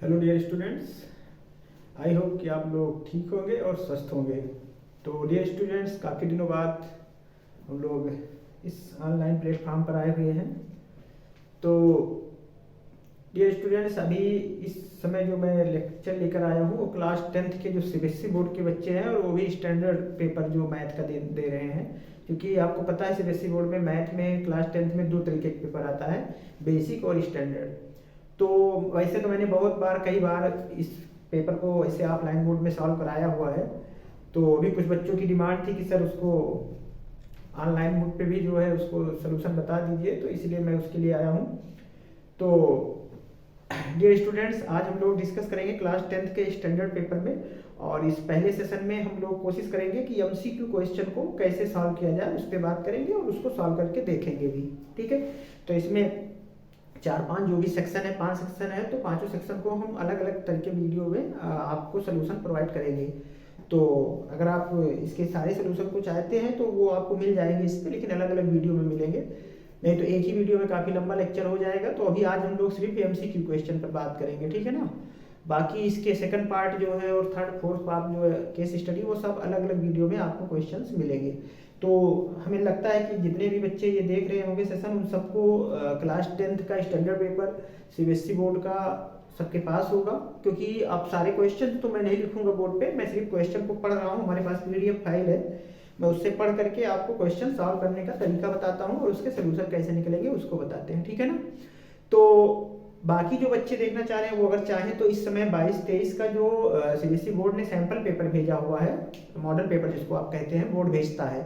Hello dear students, I hope कि आप लोग ठीक होंगे और स्वस्थ होंगे। तो डियर स्टूडेंट्स, काफ़ी दिनों बाद हम लोग इस ऑनलाइन प्लेटफॉर्म पर आए हुए हैं। तो डियर स्टूडेंट्स, अभी इस समय जो मैं लेक्चर लेकर आया हूँ वो क्लास 10th के जो सीबीएसई बोर्ड के बच्चे हैं और वो भी स्टैंडर्ड पेपर जो मैथ का दे रहे हैं। क्योंकि आपको पता है सीबीएसई बोर्ड में मैथ में क्लास 10th में दो तरीके के पेपर आता है, बेसिक और स्टैंडर्ड। तो वैसे तो मैंने बहुत बार कई बार इस पेपर को ऐसे ऑफलाइन मोड में सॉल्व कराया हुआ है। तो अभी कुछ बच्चों की डिमांड थी कि सर उसको ऑनलाइन मोड पे भी जो है उसको सलूशन बता दीजिए, तो इसलिए मैं उसके लिए आया हूँ। तो डियर स्टूडेंट्स, आज हम लोग डिस्कस करेंगे क्लास 10th के स्टैंडर्ड पेपर में। और इस पहले सेशन में हम लोग कोशिश करेंगे कि एमसीक्यू क्वेश्चन को कैसे सॉल्व किया जाए उस पर बात करेंगे और उसको सॉल्व करके देखेंगे भी। ठीक है, तो इसमें 4-5 जो भी सेक्शन है, 5 सेक्शन है, तो पांचों सेक्शन को हम अलग अलग तरह के वीडियो में आपको सोल्यूशन प्रोवाइड करेंगे। तो अगर आप इसके सारे सोल्यूशन को चाहते हैं तो वो आपको मिल जाएंगे इस पर, लेकिन अलग अलग वीडियो में मिलेंगे। नहीं तो एक ही वीडियो में काफ़ी लंबा लेक्चर हो जाएगा। तो अभी आज हम लोग सिर्फ एमसीक्यू क्वेश्चन पर बात करेंगे, ठीक है ना। बाकी इसके सेकंड पार्ट जो है और थर्ड फोर्थ पार्ट जो है केस स्टडी, वो सब अलग अलग वीडियो में आपको क्वेश्चंस मिलेंगे। तो हमें लगता है कि जितने भी बच्चे ये देख रहे होंगे सेशन, उन सबको क्लास 10th का स्टैंडर्ड पेपर सीबीएसई बोर्ड का सबके पास होगा। क्योंकि आप सारे क्वेश्चन तो मैं नहीं लिखूंगा बोर्ड पे, मैं सिर्फ क्वेश्चन को पढ़ रहा हूँ। हमारे पास पीडीएफ फाइल है, मैं उससे पढ़ करके आपको क्वेश्चन सॉल्व करने का तरीका बताता हूँ और उसके सोल्यूशन कैसे निकलेंगे उसको बताते हैं, ठीक है ना। तो बाकी जो बच्चे देखना चाह रहे हैं वो अगर चाहें तो इस समय 22-23 का जो सीबीएसई बोर्ड ने सैंपल पेपर भेजा हुआ है, मॉडल पेपर जिसको आप कहते हैं, बोर्ड भेजता है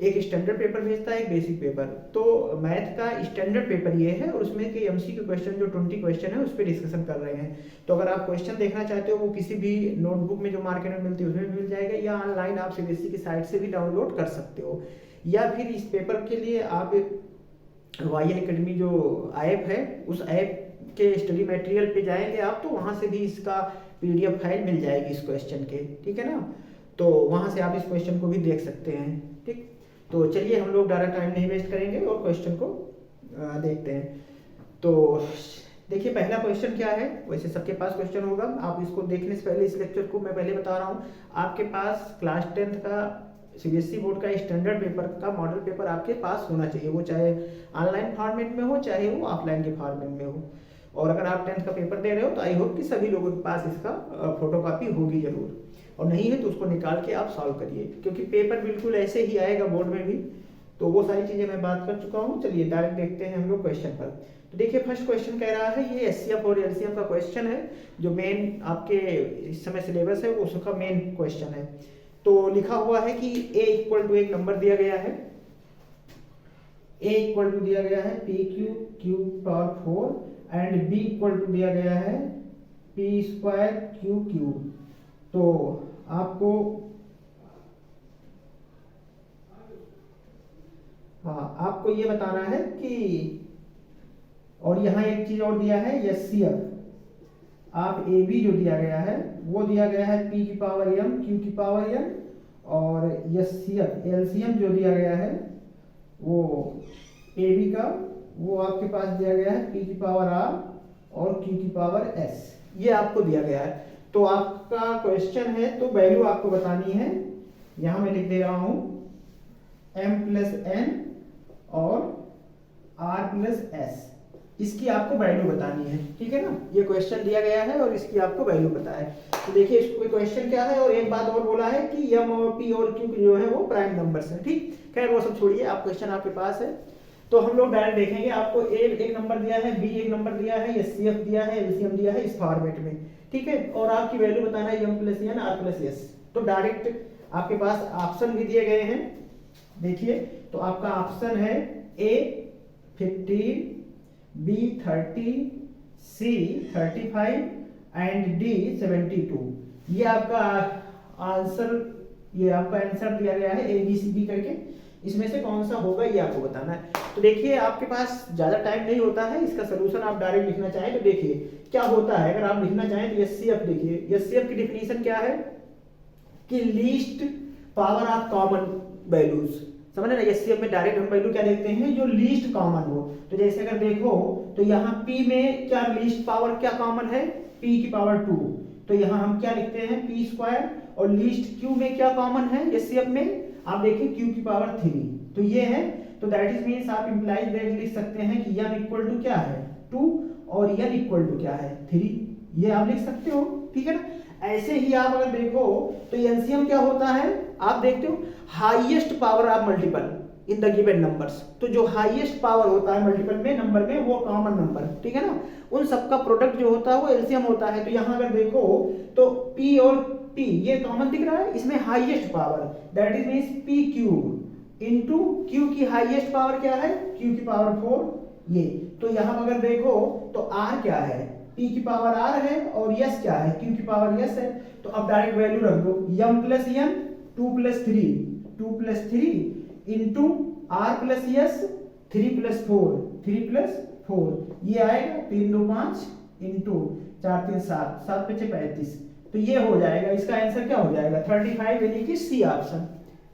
एक स्टैंडर्ड पेपर भेजता है, एक बेसिक पेपर। तो मैथ का स्टैंडर्ड पेपर ये है और उसमें के एमसीक्यू क्वेश्चन जो 20 क्वेश्चन है उस पर डिस्कशन कर रहे हैं। तो अगर आप क्वेश्चन देखना चाहते हो वो किसी भी नोटबुक में जो मार्केट में मिलती है उसमें भी मिल जाएगा, या ऑनलाइन आप सीबीएसई की साइट से भी डाउनलोड कर सकते हो। या फिर इस पेपर के लिए आप वाई एन अकेडमी जो ऐप है, उस ऐप के स्टडी मटेरियल पे जाएंगे आप, तो वहां से भी इसका पीडीएफ फाइल मिल जाएगी इस क्वेश्चन के, ठीक है ना। तो वहां से आप इस क्वेश्चन को भी देख सकते हैं, ठीक। तो चलिए हम लोग ज़्यादा टाइम नहीं वेस्ट करेंगे और क्वेश्चन को देखते हैं। तो देखिए पहला क्वेश्चन क्या है। वैसे सबके पास क्वेश्चन होगा, आप इसको देखने से पहले इस लेक्चर को मैं पहले बता रहा हूँ, आपके पास क्लास 10th का सीबीएसई बोर्ड का स्टैंडर्ड पेपर का मॉडल पेपर आपके पास होना चाहिए। वो चाहे ऑनलाइन फॉर्मेट में हो, चाहे वो ऑफलाइन के फॉर्मेट में हो। और अगर आप 10th का पेपर दे रहे हो तो आई होप कि सभी लोगों के पास इसका फोटोकॉपी होगी जरूर, और नहीं है तो उसको निकाल के आप सॉल्व करिए, क्योंकि पेपर बिल्कुल ऐसे ही आएगा बोर्ड में भी। तो वो सारी चीजें मैं बात कर चुका हूँ। चलिए डायरेक्ट देखते हैं हम लोग क्वेश्चन पर। तो देखिए फर्स्ट क्वेश्चन कह रहा है, ये एचसीएफ और एलसीएम का क्वेश्चन है, जो मेन आपके इस समय सिलेबस है वो उसका मेन क्वेश्चन है। तो लिखा हुआ है कि a इक्वल टू एक नंबर दिया गया है, a इक्वल टू दिया गया है P Q power 4 and b equal to दिया गया है पी स्क्वायर क्यू। तो आपको आपको ये बताना है कि, और यहाँ एक चीज और दिया है एचसीएफ, आप ए बी जो दिया गया है वो दिया गया है पी की पावर m क्यू की पावर n, और एचसीएफ एलसीएम जो दिया गया है वो ए बी का, वो आपके पास दिया गया है पी की पावर r और क्यू की पावर s, ये आपको दिया गया है। तो आपका क्वेश्चन है तो वैल्यू आपको बतानी है। यहां मैं लिख दे रहा हूं m प्लस n और r प्लस s, इसकी आपको वैल्यू बतानी है, ठीक है ना। ये क्वेश्चन दिया गया है और इसकी आपको वैल्यू पता है। तो देखिए इसको क्वेश्चन क्या है, और एक बात और बोला है कि m और p और q जो है वो प्राइम नंबर्स है, ठीक। खैर वो सब छोड़िए, आप क्वेश्चन आपके पास है तो हम लोग डायरेक्ट देखेंगे। आपको एक नंबर दिया है, बी एक नंबर दिया है, एचसीएफ दिया है, एलसीएम दिया है इस फॉर्मेट में, ठीक है। और आपकी वैल्यू बताना है m plus n r plus s। तो डायरेक्ट आपके पास ऑप्शन भी दिए गए हैं, देखिए। तो आपका ऑप्शन है ए 15, बी 30, सी 35 एंड डी 72। ये आपका आंसर, ये आपका आंसर दिया गया है ए बी सी डी करके। इसमें से कौन सा होगा ये आपको बताना है। तो देखिए आपके पास ज्यादा टाइम नहीं होता है, इसका सोल्यूशन आप डायरेक्ट लिखना चाहें तो देखिए क्या होता है। अगर आप लिखना चाहें तो एचसीएफ देखिए, एचसीएफ की डिफिनीशन क्या है कि least power of common values, समझ ना, एचसीएफ में डायरेक्ट हम वैल्यू क्या देखते हैं, जो लीस्ट कॉमन हो। तो जैसे अगर देखो तो यहाँ p में क्या लीस्ट पावर क्या कॉमन है, p की पावर 2, तो यहाँ हम क्या लिखते हैं p स्क्वायर, और लीस्ट q में क्या कॉमन है एचसीएफ में, आप देखिए q की पावर 3, तो ये है। तो दैट इज मीन्स आप इंप्लाइज दैट लिख सकते हैं कि m इक्वल टू क्या है 2 और n इक्वल टू क्या है 3, ये आप लिख सकते हो, ठीक है ना। ऐसे ही आप अगर देखो तो एलसीएम क्या होता है, आप देखते हो highest power of multiple in the given numbers, तो जो हाईएस्ट पावर होता है मल्टीपल में नंबर में वो कॉमन नंबर, ठीक है ना, उन सबका प्रोडक्ट जो होता है वो एलसीएम होता है। तो यहाँ अगर देखो तो p और t ये कॉमन दिख रहा है, इसमें highest power that is means p cube into q की हाईएस्ट पावर क्या है q की पावर 4 ये। तो यहाँ अगर देखो तो r क्या है, p की पावर r है और s क्या है q की पावर s है। तो अब डायरेक्ट वैल्यू रख दो m plus n 2 plus 3 into r plus s 3 plus 4 ये आएगा 3 2 5 इंटू 4 3 7 7 5 35, तो ये हो जाएगा, इसका आंसर क्या हो जाएगा 35, यानी कि सी ऑप्शन,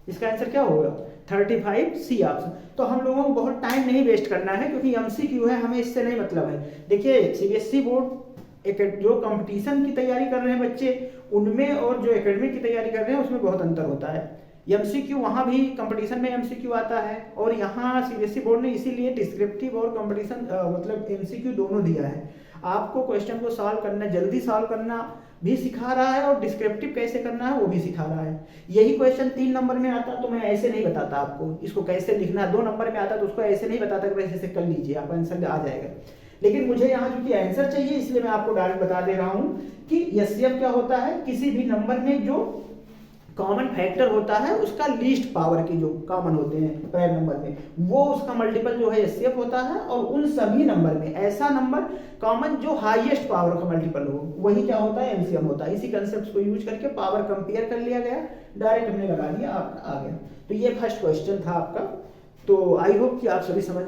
इसका आंसर क्या होगा 35 सी ऑप्शन। तो हम लोगों को बहुत टाइम नहीं वेस्ट करना है क्योंकि एमसीक्यू है, हमें इससे नहीं मतलब है। देखिए सीबीएसई बोर्ड एक जो कंपटीशन की तैयारी कर रहे हैं बच्चे, उनमें और जो एकेडमिक की तैयारी कर रहे हैं उसमें बहुत अंतर होता है। एमसीक्यू वहाँ भी कंपटीशन में एमसीक्यू आता है और यहाँ सीबीएसई बोर्ड ने इसीलिए डिस्क्रिप्टिव और कंपटीशन मतलब एमसीक्यू दोनों दिया है। आपको क्वेश्चन को सॉल्व करना, जल्दी सॉल्व करना भी सिखा रहा है और डिस्क्रिप्टिव कैसे करना है वो भी सिखा रहा है। यही क्वेश्चन 3 नंबर में आता तो मैं ऐसे नहीं बताता आपको इसको कैसे लिखना है, 2 नंबर में आता तो उसको ऐसे नहीं बताता कि ऐसे कर लीजिए आप आंसर आ जाएगा। लेकिन मुझे यहाँ चूंकि आंसर चाहिए इसलिए मैं आपको डायरेक्ट बता दे रहा हूँ कि एचसीएफ क्या होता है, किसी भी नंबर में जो कॉमन फैक्टर होता है उसका लीस्ट पावर के जो कॉमन होते हैं प्राइम नंबर में वो उसका मल्टीपल जो है एचसीएफ होता है, और उन सभी नंबर में ऐसा नंबर कॉमन जो हाईएस्ट पावर का मल्टीपल हो वही क्या होता है एलसीएम होता है। इसी कंसेप्ट को यूज करके पावर कंपेयर कर लिया गया, डायरेक्ट हमने लगा दिया, आपका आ गया। तो ये फर्स्ट क्वेश्चन था आपका, तो आई होप कि आप सभी समझ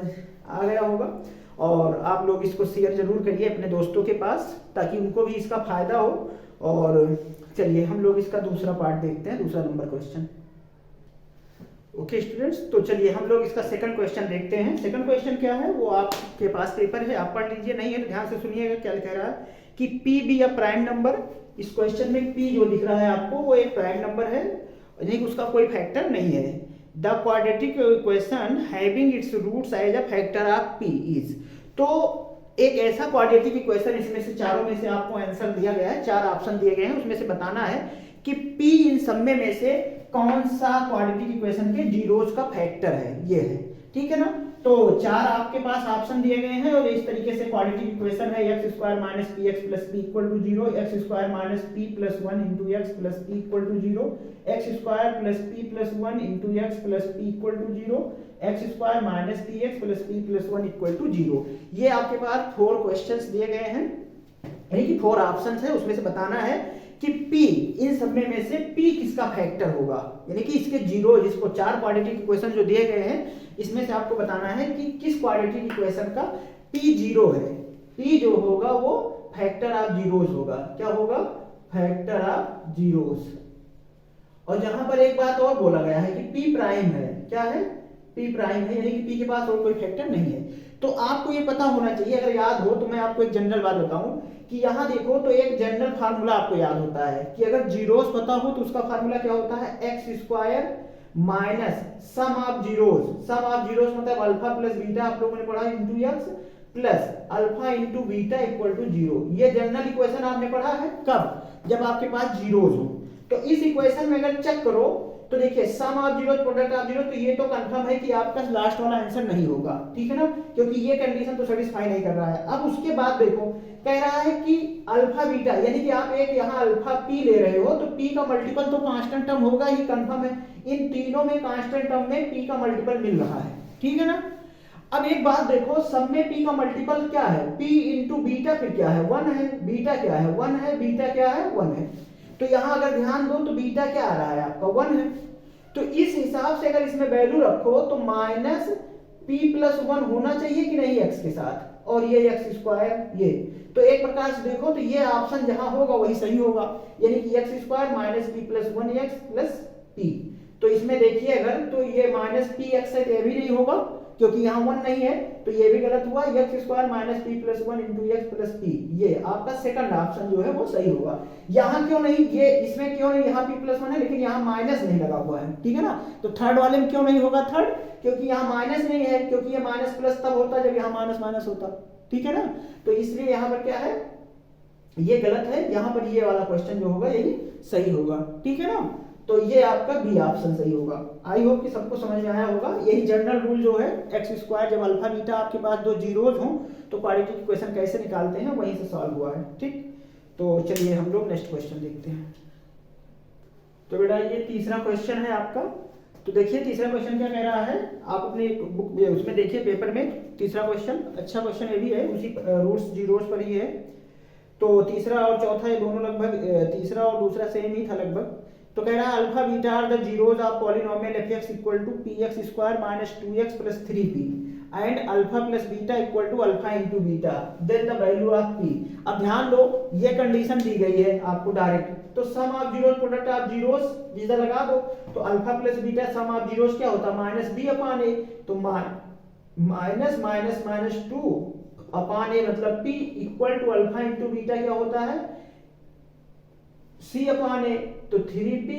आ गया होगा और आप लोग इसको शेयर जरूर करिए अपने दोस्तों के पास ताकि उनको भी इसका फायदा हो। और चलिए हम लोग इसका दूसरा पार्ट देखते हैं, दूसरा नंबर क्वेश्चन। ओके स्टूडेंट्स, तो चलिए हम लोग इसका सेकंड क्वेश्चन देखते हैं। सेकंड क्वेश्चन क्या है वो आपके पास पेपर है, आप पढ़ लीजिए, नहीं है तो ध्यान से सुनिएगा क्या कह रहा है कि P be a prime number. इस क्वेश्चन में P जो दिख रहा है आपको वो एक प्राइम नंबर है, यानी उसका कोई फैक्टर नहीं है। The quadratic equation having its roots as a factor of P is, तो एक ऐसा क्वाड्रेटिक इक्वेशन, इसमें से चारों में से आपको आंसर दिया गया है, 4 ऑप्शन दिए गए हैं, उसमें से बताना है कि P इन सब में से कौन सा क्वाड्रेटिक इक्वेशन के जीरोस का फैक्टर है, ये है, ठीक है ना। तो 4 आपके पास ऑप्शन दिए गए हैं और इस तरीके से क्वाड्रेटिक इक्वेशन है x square minus P X plus P equal to 0, x square minus P plus 1 into X plus P equal to 0, x square plus P plus 1 into X plus P equal to 0, x square minus P X plus P plus 1 equal to 0। ये आपके पास 4 questions दिए गए हैं, यानी कि 4 options है, उसमें से बताना है कि P इन सब में से P किसका फैक्टर होगा, यानी कि इसके जीरो, जिसको 4 क्वाड्रेटिक इक्वेशन जो दिए गए हैं इसमें से आपको बताना है कि किस क्वाड्रेटिक इक्वेशन का P जीरो है। P जो होगा वो फैक्टर ऑफ जीरोस होगा, क्या होगा फैक्टर ऑफ जीरोस। और जहां पर एक बात और बोला गया है कि P प्राइम है, क्या है P प्राइम है, यानी कि P के पास और कोई फैक्टर नहीं है। तो आपको ये पता होना चाहिए, अगर याद हो तो मैं आपको एक जनरल बात बताऊं कि यहाँ देखो तो एक जनरल फार्मूला आपको याद होता है कि अगर जीरोस पता हो तो उसका फार्मूला क्या होता है X square minus sum of zeros. Sum of zeros मतलब अल्फा प्लस बीटा, आप लोगों ने पढ़ा into X plus alpha into beta equal to 0। ये जनरल इक्वेशन आपने पढ़ा है कब, जब आपके पास जीरोस हो। तो इस इक्वेशन में अगर चेक करो तो देखिए sum of zero product of zero, तो ये तो कंफर्म है कि आपका लास्ट वाला आंसर नहीं होगा, ठीक है ना, क्योंकि ये कंडीशन तो सेटिस्फाई नहीं कर रहा है। अब उसके बाद देखो कह रहा है कि अल्फा बीटा, यानी कि आप एक यहाँ अल्फा पी ले रहे हो तो पी का मल्टीपल तो कांस्टेंट टर्म होगा ही, कंफर्म है। इन तीनों में कांस्टेंट टर्म में पी का मल्टीपल मिल रहा है, ठीक है ना। अब एक बात देखो, सब में पी का मल्टीपल क्या है, पी इंटू बीटा फिर क्या है 1 है, बीटा क्या है 1 है, बीटा क्या है 1 है। तो यहां अगर ध्यान दो तो बीटा क्या आ रहा है आपका 1 है। तो इस हिसाब से अगर इसमें वैल्यू रखो तो माइनस पी प्लस 1 होना चाहिए कि नहीं एक्स के साथ, और ये एक्स स्क्वायर ये, तो एक प्रकार से देखो तो ये ऑप्शन जहां होगा वही सही होगा, यानी कि x square minus P plus 1 x plus P. तो इसमें देखिए अगर, तो ये माइनस पी एक्स है तो ये भी नहीं होगा क्योंकि यहाँ 1 नहीं है, तो ये भी गलत हुआ। X square minus P plus 1 into X plus P, ये आपका सेकंड ऑप्शन जो है वो सही होगा। यहाँ क्यों नहीं, ये इसमें क्यों नहीं, यहाँ पी प्लस 1 है लेकिन यहाँ माइनस नहीं लगा हुआ है, ठीक है ना। तो थर्ड वाले में क्यों नहीं होगा थर्ड, क्योंकि यहाँ माइनस नहीं है, क्योंकि ये माइनस प्लस तब होता जब यहाँ माइनस माइनस होता, ठीक है ना। तो इसलिए यहाँ पर क्या है, ये गलत है, यहाँ पर ये वाला क्वेश्चन जो होगा यही सही होगा, ठीक है ना। तो ये आपका बी ऑप्शन सही होगा। आई होप कि सबको समझ में आया होगा। यही जनरल रूल जो है, एक्स स्क्वायर जब अल्फा बीटा आपके पास दो जीरोज हों तो क्वाड्रेटिक इक्वेशन कैसे निकालते हैं वहीं से सॉल्व हुआ है, ठीक। तो चलिए हम लोग नेक्स्ट क्वेश्चन देखते हैं। तो बेटा ये तीसरा क्वेश्चन है आपका। तो देखिए तीसरा क्वेश्चन क्या कह रहा है, आप अपने बुक उसमें देखिए पेपर में तीसरा क्वेश्चन, अच्छा क्वेश्चन ये भी है, उसी रूट्स जीरोस पर ही है। तो तीसरा और चौथा ये दोनों लगभग, तीसरा और दूसरा सेम ही था लगभग। तो कह रहा है alpha beta are the zeros of polynomial F X equal to P X square minus 2x plus 3p and alpha plus beta equal to alpha into beta, then the value of p। अब ध्यान दो ये condition दी गई है आपको direct, तो sum of zeros product of zeroes जीजा लगा दो। तो alpha plus beta sum of zeros क्या होता है, माइनस बी अपॉन ए, तो minus minus minus 2 upon A मतलब p equal to alpha into beta क्या होता है c अपॉन ए, तो 3p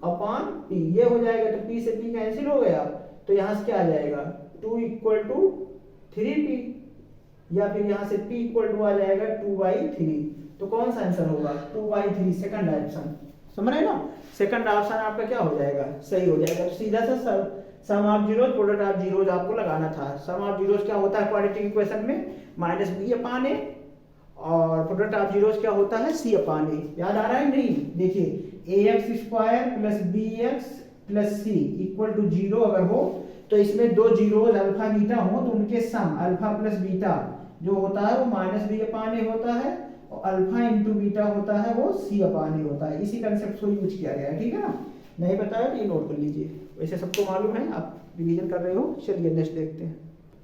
अपॉन p ये हो जाएगा। तो p से p कैंसिल हो गया, तो यहां से क्या आ जाएगा 2 इक्वल टू 3p, या फिर यहां से p इक्वल टू आ जाएगा 2/3। तो कौन सा आंसर होगा 2/3, सेकंड ऑप्शन, समझ रहे ना। सेकंड ऑप्शन आपका क्या हो जाएगा, सही हो जाएगा। तो सीधा सा sum of zeros product of zeros आपको लगाना था। सम ऑफ जीरोस क्या होता है क्वाड्रेटिक इक्वेशन में, माइनस बी अपॉन ए, और प्रोडक्ट ऑफ जीरोस क्या होता है सी अपॉन ए। याद आ रहा है नहीं, देखिए A X square plus B X plus C equal to 0 अगर हो, तो इसमें दो जीरोस अल्फा बीटा हो तो उनके सम अल्फा प्लस बीटा जो होता है वो माइनस बी अपॉन ए होता है, और अल्फा इंटू बीटा होता है वो सी अपॉन ए होता है। इसी कंसेप्ट को यूज किया गया है, ठीक है ना। नहीं पता है तो ये नोट कर लीजिए, वैसे सबको मालूम है, आप रिवीजन कर रहे हो। चलिए नेक्स्ट देखते हैं।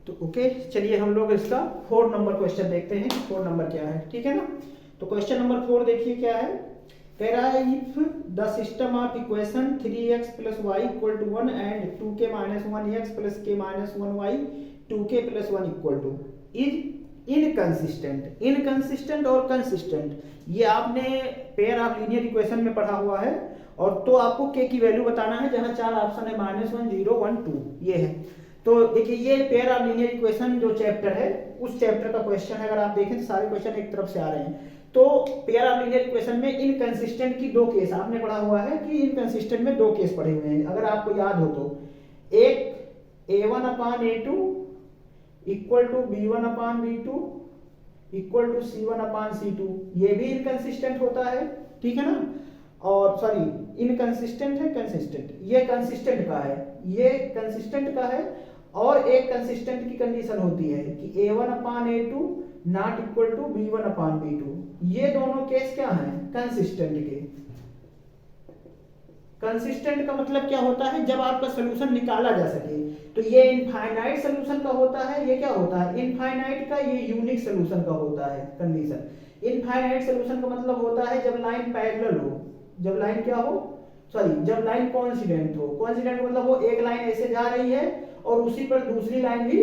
तो ओके, चलिए हम लोग इसका 4 नंबर क्वेश्चन देखते हैं, 4 नंबर क्या है, ठीक है ना। तो क्वेश्चन नंबर 4 देखिए क्या है, कह रहा है if the system of equation 3x plus Y equal to 1 and 2k minus 1x plus k minus 1y 2k plus 1 equal to is inconsistent. Inconsistent और कंसिस्टेंट ये आपने पेयर ऑफ लीनियर इक्वेशन में पढ़ा हुआ है, और तो आपको k की वैल्यू बताना है, जहां 4 ऑप्शन है -1 0 1 2 ये है। तो देखिए ये पेयर ऑफ लीनियर इक्वेशन जो चैप्टर है उस चैप्टर का क्वेश्चन है। अगर आप देखें तो सारे क्वेश्चन एक तरफ से आ रहे हैं। तो पेयर ऑफ लीनियर इक्वेशन में इनकंसिस्टेंट की 2 केस आपने पढ़ा हुआ है कि इनकंसिस्टेंट में 2 केस पढ़े हुए हैं, अगर आपको याद हो तो। एक a1 upon a2 equal to b1 upon b2 equal to c1 upon c2, ये भी इनकंसिस्टेंट होता है, ठीक है ना। और सॉरी इनकंसिस्टेंट है, कंसिस्टेंट, ये कंसिस्टेंट का है, ये कंसिस्टेंट का है। और एक कंसिस्टेंट की कंडीशन होती है कि a1 upon a2 not equal to b1 upon b2, ये दोनों केस क्या हैं कंसिस्टेंट के। कंसिस्टेंट का मतलब क्या होता है, जब आपका सोल्यूशन निकाला जा सके। तो ये इनफाइनाइट सोल्यूशन का होता है, ये क्या होता है इनफाइनाइट का, ये यूनिक सोल्यूशन का होता है कंडीशन। इनफाइनाइट सोल्यूशन का मतलब होता है जब लाइन पैरेलल हो, जब लाइन क्या हो, सॉरी जब लाइन कोइंसिडेंट हो। कोइंसिडेंट मतलब वो एक लाइन ऐसे जा रही है और उसी पर दूसरी लाइन भी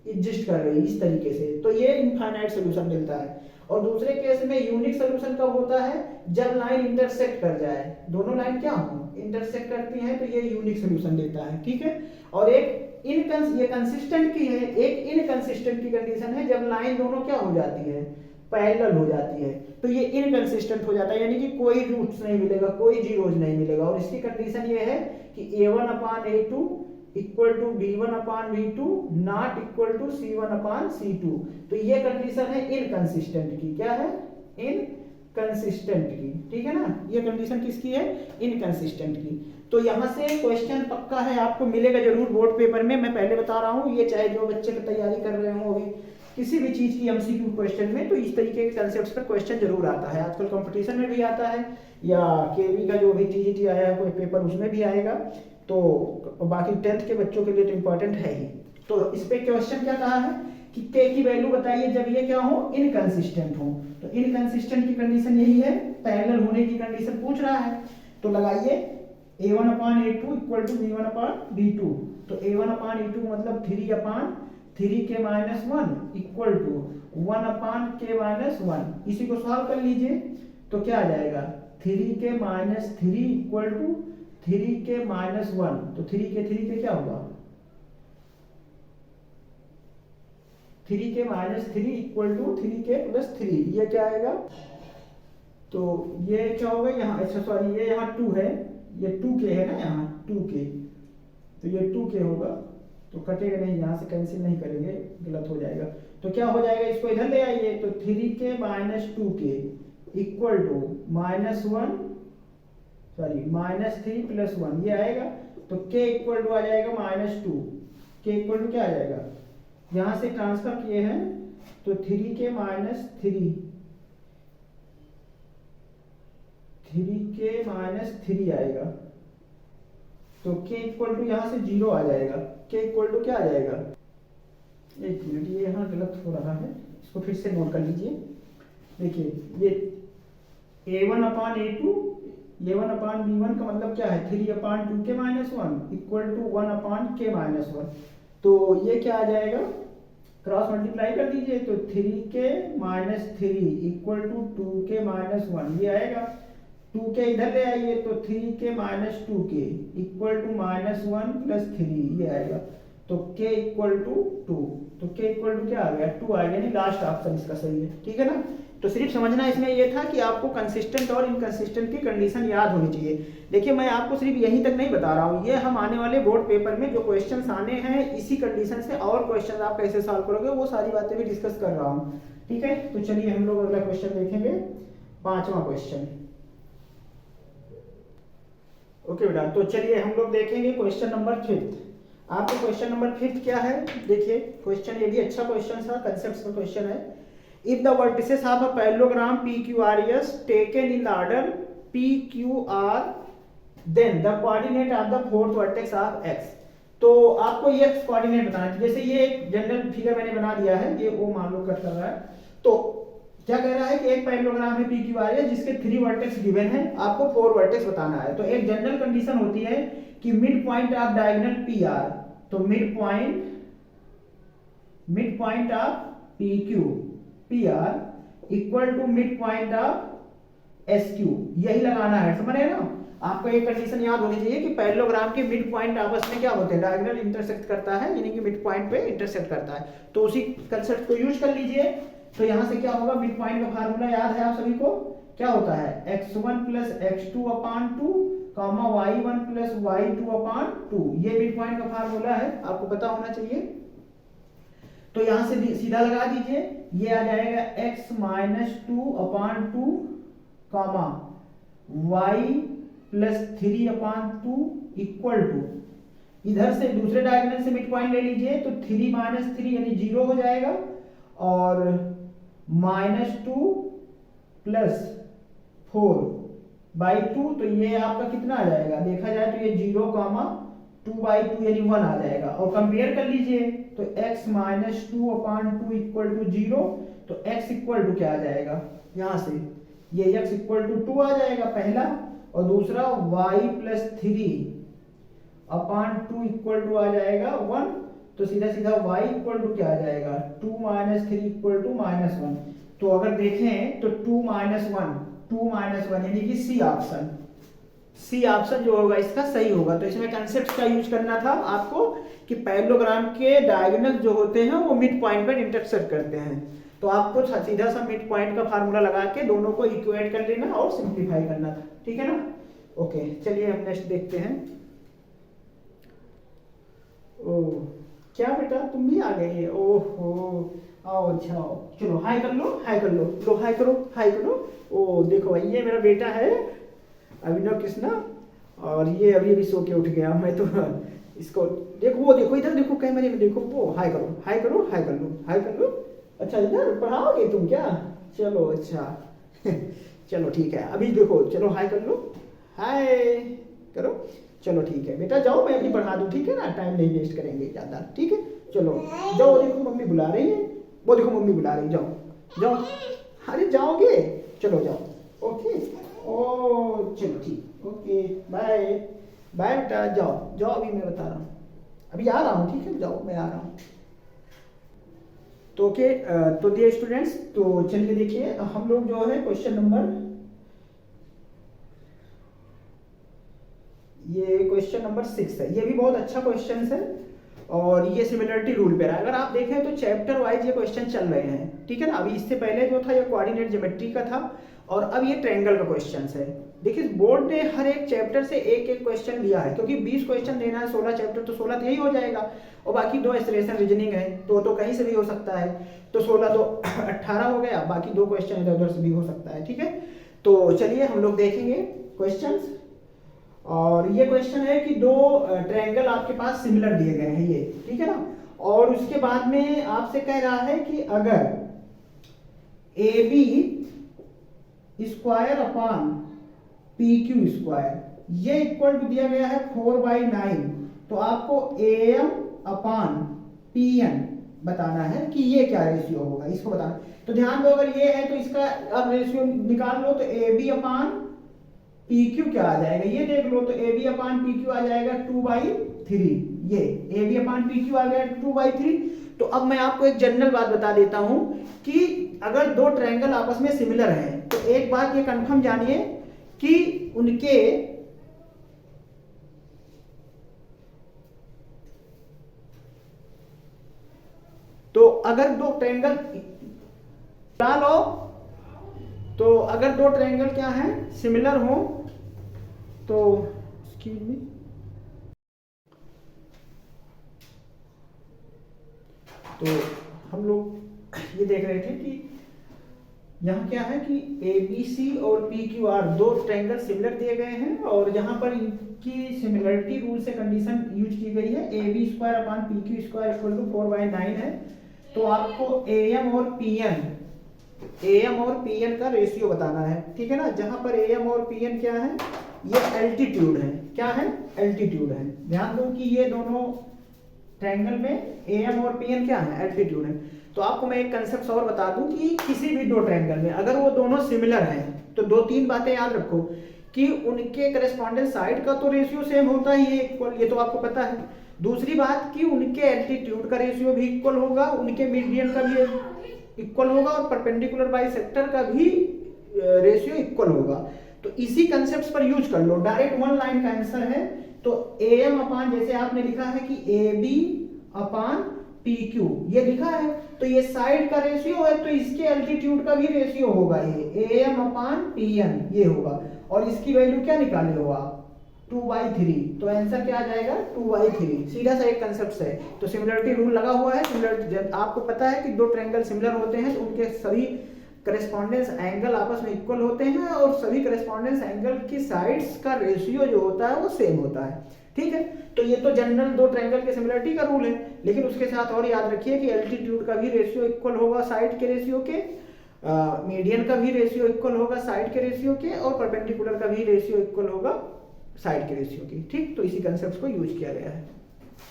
एग्जिस्ट कर रही है इस तरीके से, तो ये इनफाइनाइट सोल्यूशन मिलता है। और दूसरे केस में यूनिक सोल्यूशन कब होता है, जब लाइन इंटरसेक्ट कर जाए, दोनों लाइन क्या हो इंटरसेक्ट करती हैं, तो ये यूनिक सोल्यूशन देता है, ठीक है। और एक ये कंसिस्टेंट की है, एक इनकंसिस्टेंट की कंडीशन है जब लाइन दोनों क्या हो जाती है पैरेलल हो जाती है, तो ये इनकंसिस्टेंट हो जाता है, यानी कि कोई रूट्स नहीं मिलेगा, कोई जीरोज नहीं मिलेगा। और इसकी कंडीशन ये है कि a1 upon a2 equal to b1 upon b2 not equal to c1 upon c2। तो ये कंडीशन है इनकंसिस्टेंट की, क्या है इनकंसिस्टेंट की, ठीक है ना। ये कंडीशन किसकी है इनकंसिस्टेंट की। तो यहां से क्वेश्चन पक्का है, आपको मिलेगा जरूर बोर्ड पेपर में, मैं पहले बता रहा हूं। ये चाहे जो बच्चे की तैयारी कर रहे हो अभी किसी भी चीज की एमसीक्यू क्वेश्चन में, तो इस तरीके के कंसेप्ट्स पर क्वेश्चन जरूर आता है। आजकल कंपटीशन में भी आता है, या केवी का जो भी टीजीटी आया है कोई पेपर उसमें भी आएगा। तो बाकी 10th के बच्चों के लिए तो इंपॉर्टेंट है ही। तो इस पे क्वेश्चन क्या कहा है कि k की वैल्यू बताइए जब ये क्या हो इनकंसिस्टेंट हो। तो इनकंसिस्टेंट की कंडीशन यही है, पैरेलल होने की कंडीशन पूछ रहा है। तो लगाइए A1 upon A2 equal to B1 upon B2। तो A1 अपान A2 मतलब 3 upon 3k minus 1 equal to 1 upon k minus 1। इसी को सॉल्व कर लीजिए तो क्या आ जाएगा 3k minus 3 equal to 3k minus 1। तो 3k क्या होगा 3k minus 3 equal to 3k plus 3। ये क्या आएगा तो ये क्या होगा यहाँ, अच्छा सॉरी ये यहाँ 2 है, ये 2k है ना यहाँ 2k, तो ये 2k होगा तो कटेगा नहीं, यहाँ से कैंसिल नहीं करेंगे गलत हो जाएगा। तो क्या हो जाएगा इसको इधर ले आइए तो 3k minus 2k equal to minus 1 sorry minus 3 plus 1 ये आएगा। तो k इक्वल टू आ जाएगा माइनस 2। k इक्वल टू क्या आ जाएगा, यहाँ से ट्रांसफर किए हैं तो 3k माइनस 3 आएगा। तो k इक्वल टू यहाँ से 0 आ जाएगा। k इक्वल टू क्या आ जाएगा, एक मिनट ये यहाँ गलत हो रहा है, इसको फिर से नोट कर लीजिए। देखिए ये A1 अपान A2 A1 अपान B1 का मतलब क्या है 3 upon 2k minus 1 equal to 1 upon k minus 1। तो ये क्या आ जाएगा क्रॉस मल्टीप्लाई कर दीजिए तो 3k minus 3 equal to 2k minus 1 ये आएगा। 2k इधर ले आइए तो 3k minus 2k equal to minus 1 plus 3 ये आएगा। तो k इक्वल टू 2। तो k इक्वल टू क्या आ गया 2 आ गया, नहीं लास्ट ऑप्शन इसका सही है, ठीक है ना। तो सिर्फ समझना इसमें ये था कि आपको कंसिस्टेंट और इनकंसिस्टेंट की कंडीशन याद होनी चाहिए। देखिए मैं आपको सिर्फ यहीं तक नहीं बता रहा हूँ, ये हम आने वाले बोर्ड पेपर में जो क्वेश्चंस आने हैं इसी कंडीशन से और क्वेश्चन आप कैसे सॉल्व करोगे वो सारी बातें भी डिस्कस कर रहा हूँ, ठीक है। तो चलिए हम लोग अगला क्वेश्चन देखेंगे, 5वां क्वेश्चन। ओके बेटा, तो चलिए हम लोग देखेंगे क्वेश्चन नंबर 5। आपको क्वेश्चन नंबर 5 क्या है, देखिए क्वेश्चन ये भी अच्छा क्वेश्चन था, कंसेप्ट का क्वेश्चन है। If the vertices of a parallelogram PQRS taken in the order PQR then the coordinate of the fourth vertex of x। तो आपको ये x कोऑर्डिनेट बताना है। जैसे ये एक जनरल फिगर मैंने बना दिया है, ये O मान लो कट कर रहा है, तो क्या कह रहा है कि एक पैरेललोग्राम है PQRS जिसके 3 वर्टेक्स गिवन है, आपको 4 वर्टेक्स बताना है। तो एक जनरल कंडीशन होती है कि mid point of diagonal PR, तो mid point of PR equal to mid point of SQ, यही लगाना है, समझ रहे हैं ना। आपको एक कंडीशन याद होनी चाहिए कि पैरेललोग्राम के मिड पॉइंट आपस में क्या होते हैं, डायगोनल इंटरसेक्ट करता है, यानी कि मिड पॉइंट पे इंटरसेक्ट करता है। तो उसी कंसेप्ट को यूज कर लीजिए। तो यहां से क्या होगा, मिड पॉइंट का फार्मूला याद है आप सभी को, क्या होता है x1 प्लस x2 अपान 2 कॉमा y1 प्लस y2 अपान 2, ये मिड पॉइंट का फार्मूला है, आपको पता होना चाहिए। तो यहां से सीधा लगा दीजिए, ये आ जाएगा x minus 2 upon 2 comma y plus 3 upon 2 equal to, इधर से दूसरे डायगोनल से मिड पॉइंट ले लीजिए तो 3 माइनस 3 यानी 0 हो जाएगा, और माइनस 2 प्लस 4 बाई 2, तो ये आपका कितना आ जाएगा, देखा जाए तो ये 0 कामा 2 बाई 2 यानी 1 आ जाएगा। और कंपेयर कर लीजिए तो x minus 2 upon 2 equal to 0, तो x इक्वल टू क्या आ जाएगा, यहाँ से ये x इक्वल टू 2 आ जाएगा पहला, और दूसरा y plus 3 upon 2 equal to आ जाएगा 1। तो सीधा सीधा y इक्वल टू क्या आ जाएगा 2 माइनस 3 इक्वल टू माइनस 1। तो अगर देखें तो 2 माइनस 1 यानी कि सी ऑप्शन जो होगा इसका सही होगा। तो इसमें कंसेप्ट का यूज करना था आपको कि पैरेललोग्राम के डायगोनल जो होते हैं वो मिड पॉइंट पर इंटरसेक्ट करते हैं। तो आपको सीधा सा मिड पॉइंट का फार्मूला लगा के दोनों को इक्वेट कर लेना और सिंप्लीफाई करना था, ठीक है ना। ओके चलिए हम नेक्स्ट देखते हैं। ओह क्या बेटा तुम भी आ गए, ओहो आओ जाओ, चलो हाय कर लो, लो हाय करो। ओ देखो भाई ये मेरा बेटा है अभिनव कृष्णा, और ये अभी अभी सो के उठ गया। मैं तो इसको देखो, वो देखो इधर देखो कैमरे में देखो, वो हाय कर लो। अच्छा इधर पढ़ाओगे तुम क्या, चलो अच्छा चलो ठीक है, अभी देखो चलो हाय कर लो, हाय करो, चलो ठीक है बेटा जाओ, मैं अभी पढ़ा दूँ, ठीक है ना, टाइम नहीं वेस्ट करेंगे ज़्यादा, ठीक है। चलो जाओ, देखो मम्मी बुला रही है, वो देखो मम्मी बुला रही, जाओ। अरे जाओगे, चलो जाओ, ओके ओ चलो ठीक, ओके बाय। बाय बेटा, जाओ जाओ, अभी मैं बता रहा हूँ, अभी आ रहा हूँ, ठीक है, जाओ मैं आ रहा हूँ। तो ओके, तो डियर स्टूडेंट्स, तो चलिए देखिए हम लोग जो है क्वेश्चन नंबर, ये क्वेश्चन नंबर 6 है, ये भी बहुत अच्छा क्वेश्चन है और ये सिमिलरिटी रूल पे रहा है। अगर आप देखें तो चैप्टर वाइज ये क्वेश्चन चल रहे हैं, ठीक है ना। अभी इससे पहले जो था ये कोऑर्डिनेट ज्योमेट्री का था और अब ये ट्रायंगल का क्वेश्चन है। देखिए बोर्ड ने हर एक चैप्टर से एक एक क्वेश्चन लिया है, क्योंकि 20 क्वेश्चन देना है, 16 चैप्टर तो 16 तो यही हो जाएगा, और बाकी 2 एक्सलेशन रीजनिंग है तो कहीं से भी हो सकता है, तो 16 तो 18 हो गया, बाकी 2 क्वेश्चन इधर उधर से भी हो सकता है, ठीक है। तो चलिए हम लोग देखेंगे क्वेश्चंस। और ये क्वेश्चन है कि 2 ट्रायंगल आपके पास सिमिलर दिए गए हैं ये, ठीक है ना। और उसके बाद में आपसे कह रहा है कि अगर A B square upon P Q square ये इक्वल टू दिया गया है 4/9, तो आपको A M upon P N बताना है कि ये क्या रेशियो होगा, इसको बताना। तो ध्यान दो, अगर ये है तो इसका अब रेशियो निकाल लो, तो A B upon P Q क्या आ जाएगा, ये देख लो, तो A B upon P Q आ जाएगा 2/3, ये A B upon P Q आ गया 2/3। तो अब मैं आपको एक जनरल बात बता देता हूं कि अगर 2 ट्रायंगल आपस में सिमिलर हैं तो एक बात ये कंफर्म जानिए कि उनके तो अगर 2 ट्रायंगल लो, तो अगर 2 ट्रायंगल क्या है सिमिलर हो, तो एक्सक्यूज मी, तो हम लोग ये देख रहे थे कि यहाँ क्या है कि ए बी सी और P Q R 2 triangle similar दिए गए हैं, और जहां पर इनकी सिमिलरिटी रूल से कंडीशन यूज की गई है, A B square upon P Q square equal to 4/9 है। तो आपको ए एम और पी एन का रेशियो बताना है, ठीक है ना। जहां पर ए एम और पी एन क्या है, ये एल्टीट्यूड है, क्या है, एल्टीट्यूड है। ध्यान दो कि ये दोनों ट्रायंगल में ए एम और पी एन क्या है, एल्टीट्यूड है। तो आपको मैं एक कंसेप्ट और बता दूं कि किसी भी 2 ट्रायंगल में अगर वो दोनों सिमिलर हैं तो 2-3 बातें याद रखो कि उनके करस्पॉन्डेंट साइड का तो रेशियो सेम होता ही है, इक्वल, ये तो आपको पता है। दूसरी बात कि उनके एल्टीट्यूड का रेशियो भी इक्वल होगा, उनके मीडियन का भी इक्वल होगा, और परपेंडिकुलर बाइसेक्टर का भी रेशियो इक्वल होगा। तो इसी कंसेप्ट पर यूज कर लो, डायरेक्ट 1 लाइन का आंसर है। तो ए एम अपान, जैसे आपने लिखा है कि A B upon P Q, ये लिखा है, तो ये साइड का रेशियो है, तो इसके एल्टीट्यूड का भी रेशियो होगा, ये A M upon P N ये होगा। और इसकी वैल्यू क्या निकाले हो आप, 2/3, तो आंसर क्या आ जाएगा 2/3। सीधा सा एक कंसेप्ट है। तो सिमिलरिटी रूल लगा हुआ है, सिमिलर आपको पता है कि 2 ट्रायंगल सिमिलर होते हैं तो उनके सभी करेस्पॉन्डेंस एंगल आपस में इक्वल होते हैं, और सभी करेस्पॉन्डेंस एंगल की साइड्स का रेशियो जो होता है वो सेम होता है, ठीक है। तो ये तो जनरल 2 ट्रायंगल के सिमिलरिटी का रूल है, लेकिन उसके साथ और याद रखिए कि एल्टीट्यूड का भी रेशियो इक्वल होगा साइड के रेशियो के, मीडियन का भी रेशियो इक्वल होगा साइड के रेशियो के, और परपेंडिकुलर का भी रेशियो इक्वल होगा साइड के रेशियो की, ठीक। तो इसी कंसेप्ट को यूज किया गया है,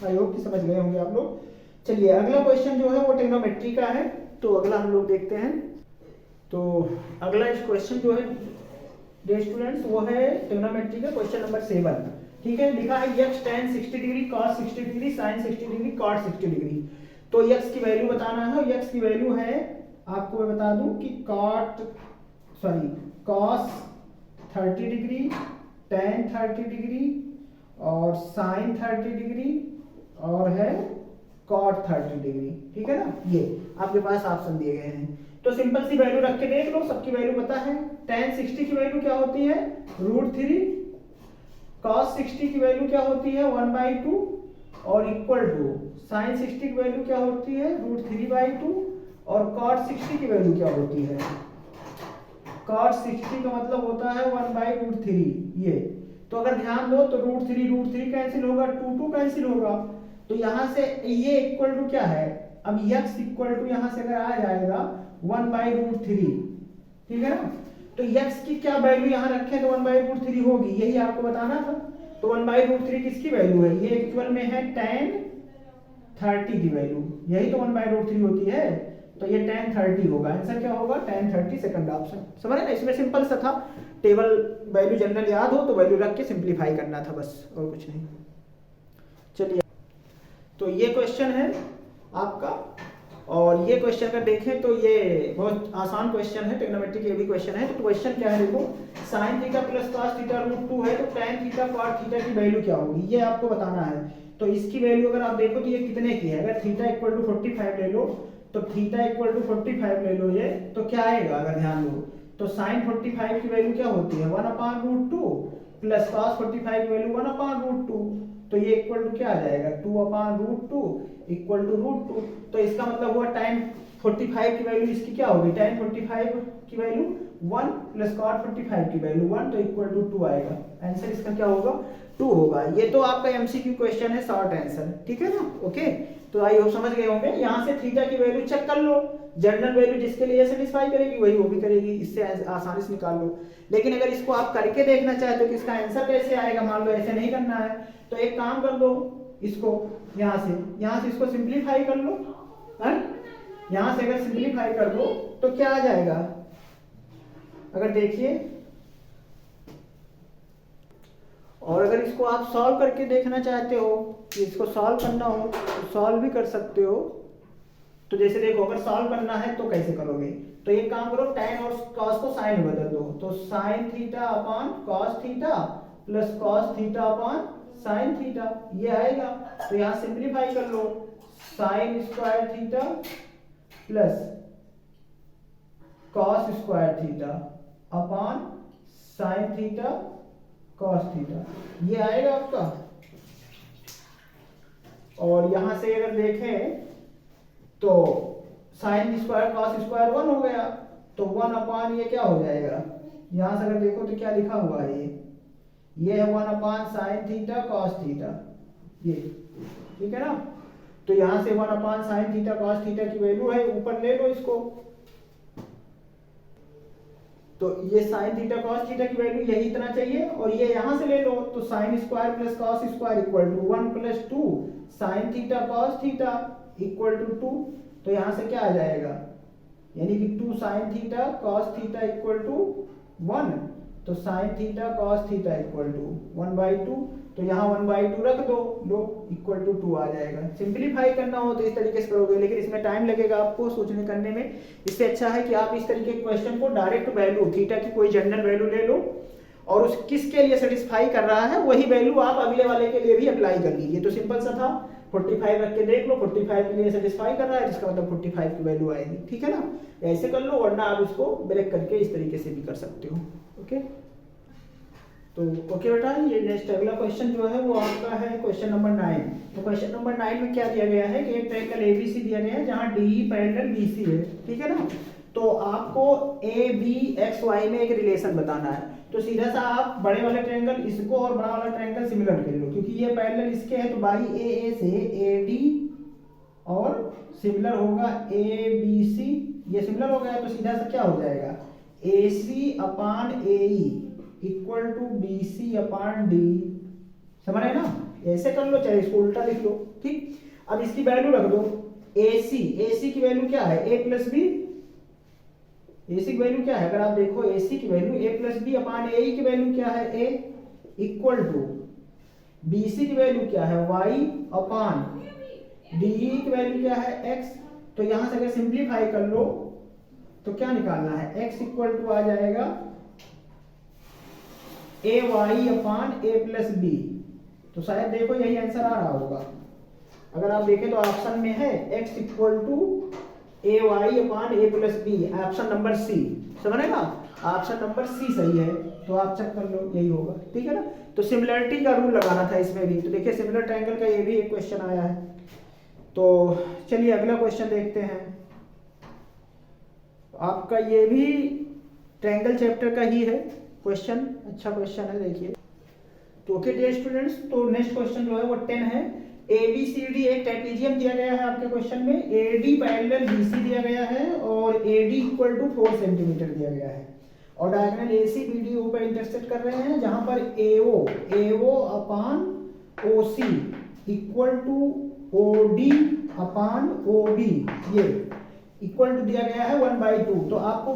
आई होप कि समझ गए होंगे आप लोग। चलिए अगला क्वेश्चन जो है वो ट्रिग्नोमेट्री का है, तो अगला हम लोग देखते हैं। तो अगला इस क्वेश्चन जो है डियर स्टूडेंट्स वो है ट्रिग्नोमेट्री का क्वेश्चन नंबर 7, ठीक है। लिखा है x tan 60 degree cos 60 degree sin 60 degree cot 60 degree. तो x की वैल्यू बताना है, और x की वैल्यू है, आपको मैं बता दूं कि cos 30 डिग्री, tan 30 डिग्री, और sin 30 डिग्री, और है cot 30 डिग्री, ठीक है ना। ये आपके पास ऑप्शन दिए गए हैं, तो सिंपल सी वैल्यू रख के देख लो, सबकी वैल्यू पता है। tan 60 की वैल्यू क्या होती है, √3, cos 60 की वैल्यू क्या होती है 1/2, और इक्वल टू sin 60 की वैल्यू क्या होती है √3/2, और cot 60 की वैल्यू क्या होती है, cot 60 का मतलब होता है 1/√3 ये। तो अगर ध्यान दो तो √3 कैंसिल होगा, 2 कैंसिल होगा, तो यहां से ये इक्वल टू क्या है, अब x इक्वल टू यहां से अगर आ जाएगा 1/√3, ठीक है ना। तो x की क्या वैल्यू यहां रखें तो 1/√3 होगी, यही आपको बताना था। तो 1/√3 किसकी वैल्यू है, ये एक्चुअल में है tan 30 की वैल्यू, यही तो 1/√3 होती है। तो ये tan 30 होगा। आंसर क्या होगा? tan 30 second option. समझ रहे ना, इसमें सिंपल सा था, टेबल वैल्यू जनरल याद हो तो वैल्यू रख के सिंप्लीफाई करना था बस, और कुछ नहीं। चलिए, तो ये क्वेश्चन है आपका, और ये क्वेश्चन अगर देखें तो ये बहुत आसान क्वेश्चन है, ट्रिग्नोमेट्री के भी क्वेश्चन है। तो क्वेश्चन क्या है देखो, sin theta plus cos theta root 2 है, तो tan थीटा cot थीटा की वैल्यू क्या होगी ये आपको बताना है। तो इसकी वैल्यू अगर आप देखो तो ये कितने की है, अगर थीटा इक्वल टू 45 ले लो, तो थीटा इक्वल टू 45 ले लो ये, तो क्या आएगा अगर ध्यान दो, तो sin 45 की वैल्यू क्या होती है 1/√2 प्लस cos 45 की वैल्यू 1/√2, तो ये इक्वल टू क्या आ जाएगा 2/√2 इक्वल टू √2। तो इसका मतलब हुआ tan 45 की वैल्यू इसकी क्या होगी, tan 45 की वैल्यू 1 प्लस cot 45 की वैल्यू 1, तो इक्वल टू 2 आएगा। आंसर इसका क्या होगा 2 होगा। ये तो आपका एमसीक्यू क्वेश्चन है, शॉर्ट आंसर, ठीक है ना। ओके, तो आई होप समझ गए होंगे। यहाँ से थीटा की वैल्यू चेक कर लो, जनरल वैल्यू जिसके लिए सेटिस्फाई करेगी वही वो भी करेगी, इससे आसानी से निकाल लो। लेकिन अगर इसको आप करके देखना चाहते हो कि इसका आंसर कैसे आएगा, मान लो ऐसे नहीं करना है, तो एक काम कर दो, इसको यहाँ से इसको सिंप्लीफाई कर लो, है। यहाँ से अगर सिंप्लीफाई कर दो तो क्या आ जाएगा, अगर देखिए, और अगर इसको आप सॉल्व करके देखना चाहते हो कि इसको सॉल्व करना हो तो सॉल्व भी कर सकते हो। तो जैसे देखो, अगर सॉल्व करना है तो कैसे करोगे, तो एक काम करो, tan और cos को sin में बदल दो, तो sin theta upon cos theta plus cos theta upon sin theta, ये आएगा। तो यहाँ सिंप्लीफाई कर लो, sin square theta plus cos square theta upon sin theta cos theta, ये आएगा आपका। और यहां से अगर देखें तो sin स्क्वायर cos स्क्वायर 1 हो गया, तो 1 अपॉन ये क्या हो जाएगा, यहां से अगर देखो तो क्या लिखा हुआ है, ये है 1 upon sin theta cos theta, ये ठीक है ना। तो यहां से 1 upon sin theta cos theta की वैल्यू है, ऊपर ले लो इसको, तो ये sin थीटा cos थीटा की वैल्यू यही इतना चाहिए, और ये यहां से ले लो, तो sin square plus cos square equal to 1 plus 2 sin theta cos theta equal to 2, तो यहां से क्या आ जाएगा, यानी कि 2 sin theta cos theta equal to 1, तो sin theta cos theta equal to 1/2, तो यहाँ 1/2 रख दो, लो इक्वल टू 2 आ जाएगा। सिंप्लीफाई करना हो तो इस तरीके से करोगे, लेकिन इसमें टाइम लगेगा आपको सोचने करने में। इससे अच्छा है कि आप इस तरीके के क्वेश्चन को डायरेक्ट वैल्यू थीटा की कोई जनरल वैल्यू ले लो, और उस किसके लिए सेटिस्फाई कर रहा है वही वैल्यू आप अगले वाले के लिए भी अप्लाई कर लीजिए। तो सिंपल सा था, 45 रख के देख लो, 45 के लिए सेटिस्फाई कर रहा है, जिसका मतलब 45 की वैल्यू आएगी, ठीक है ना। ऐसे कर लो, वरना आप इसको ब्रेक करके इस तरीके से भी कर सकते हो। ओके, तो ओके बेटा, ये नेक्स्ट अगला क्वेश्चन जो है वो आपका है क्वेश्चन नंबर 9। तो क्वेश्चन नंबर 9 में क्या दिया गया है कि एक ट्रायंगल एबीसी दिया गया है जहां डीई पैरेलल बीसी है, ठीक है ना। तो आपको ए बी एक्स वाई में एक रिलेशन बताना है। तो सीधा सा आप बड़े वाले ट्रायंगल इसको और बड़ा वाला ट्रायंगल सिमिलर कर लो, क्योंकि ये पैरेलल इसके है, तो बाई ए से ए डी और सिमिलर होगा ए बी सी, ये सिमिलर हो गया, तो सीधा सा क्या हो जाएगा A C upon A E equal to B C upon D. समझ रहे ना, ऐसे कर लो, चाहे इसको उल्टा लिख लो, ठीक। अब इसकी वैल्यू रख दो, ए सी की वैल्यू क्या है ए प्लस बी, ए सी की वैल्यू क्या है, अगर आप देखो ए सी की वैल्यू ए प्लस बी अपान ए की वैल्यू क्या है ए, इक्वल टू बी सी की वैल्यू क्या है वाई अपान डी की वैल्यू क्या है एक्स। तो यहां से अगर सिंप्लीफाई कर लो तो क्या निकालना है, एक्स इक्वल टू आ जाएगा ए Y upon A plus B. तो शायद देखो यही आंसर आ रहा होगा, अगर आप देखें तो ऑप्शन में है X equal to A Y upon A plus B, option number C. समझ रहे ना, ऑप्शन नंबर सी सही है, तो आप चेक कर लो, यही होगा, ठीक है ना। तो सिमिलरिटी का रूल लगाना था इसमें भी। तो देखिए सिमिलर ट्रायंगल का ये भी एक क्वेश्चन आया है। तो चलिए अगला क्वेश्चन देखते हैं, आपका ये भी ट्रायंगल चैप्टर का ही है क्वेश्चन, अच्छा क्वेश्चन है, देखिए। तो ओके डियर स्टूडेंट्स, तो नेक्स्ट क्वेश्चन जो है वो 10 है। ABCD एक ट्रेपेजियम दिया गया है आपके क्वेश्चन में, AD पैरेलल BC दिया गया है और AD इक्वल टू 4 सेंटीमीटर दिया गया है, और डायगोनल AC BD ऊपर इंटरसेक्ट कर रहे हैं, जहां पर AO upon OC equal to OD upon OB, ये इक्वल टू दिया गया है 1/2। तो आपको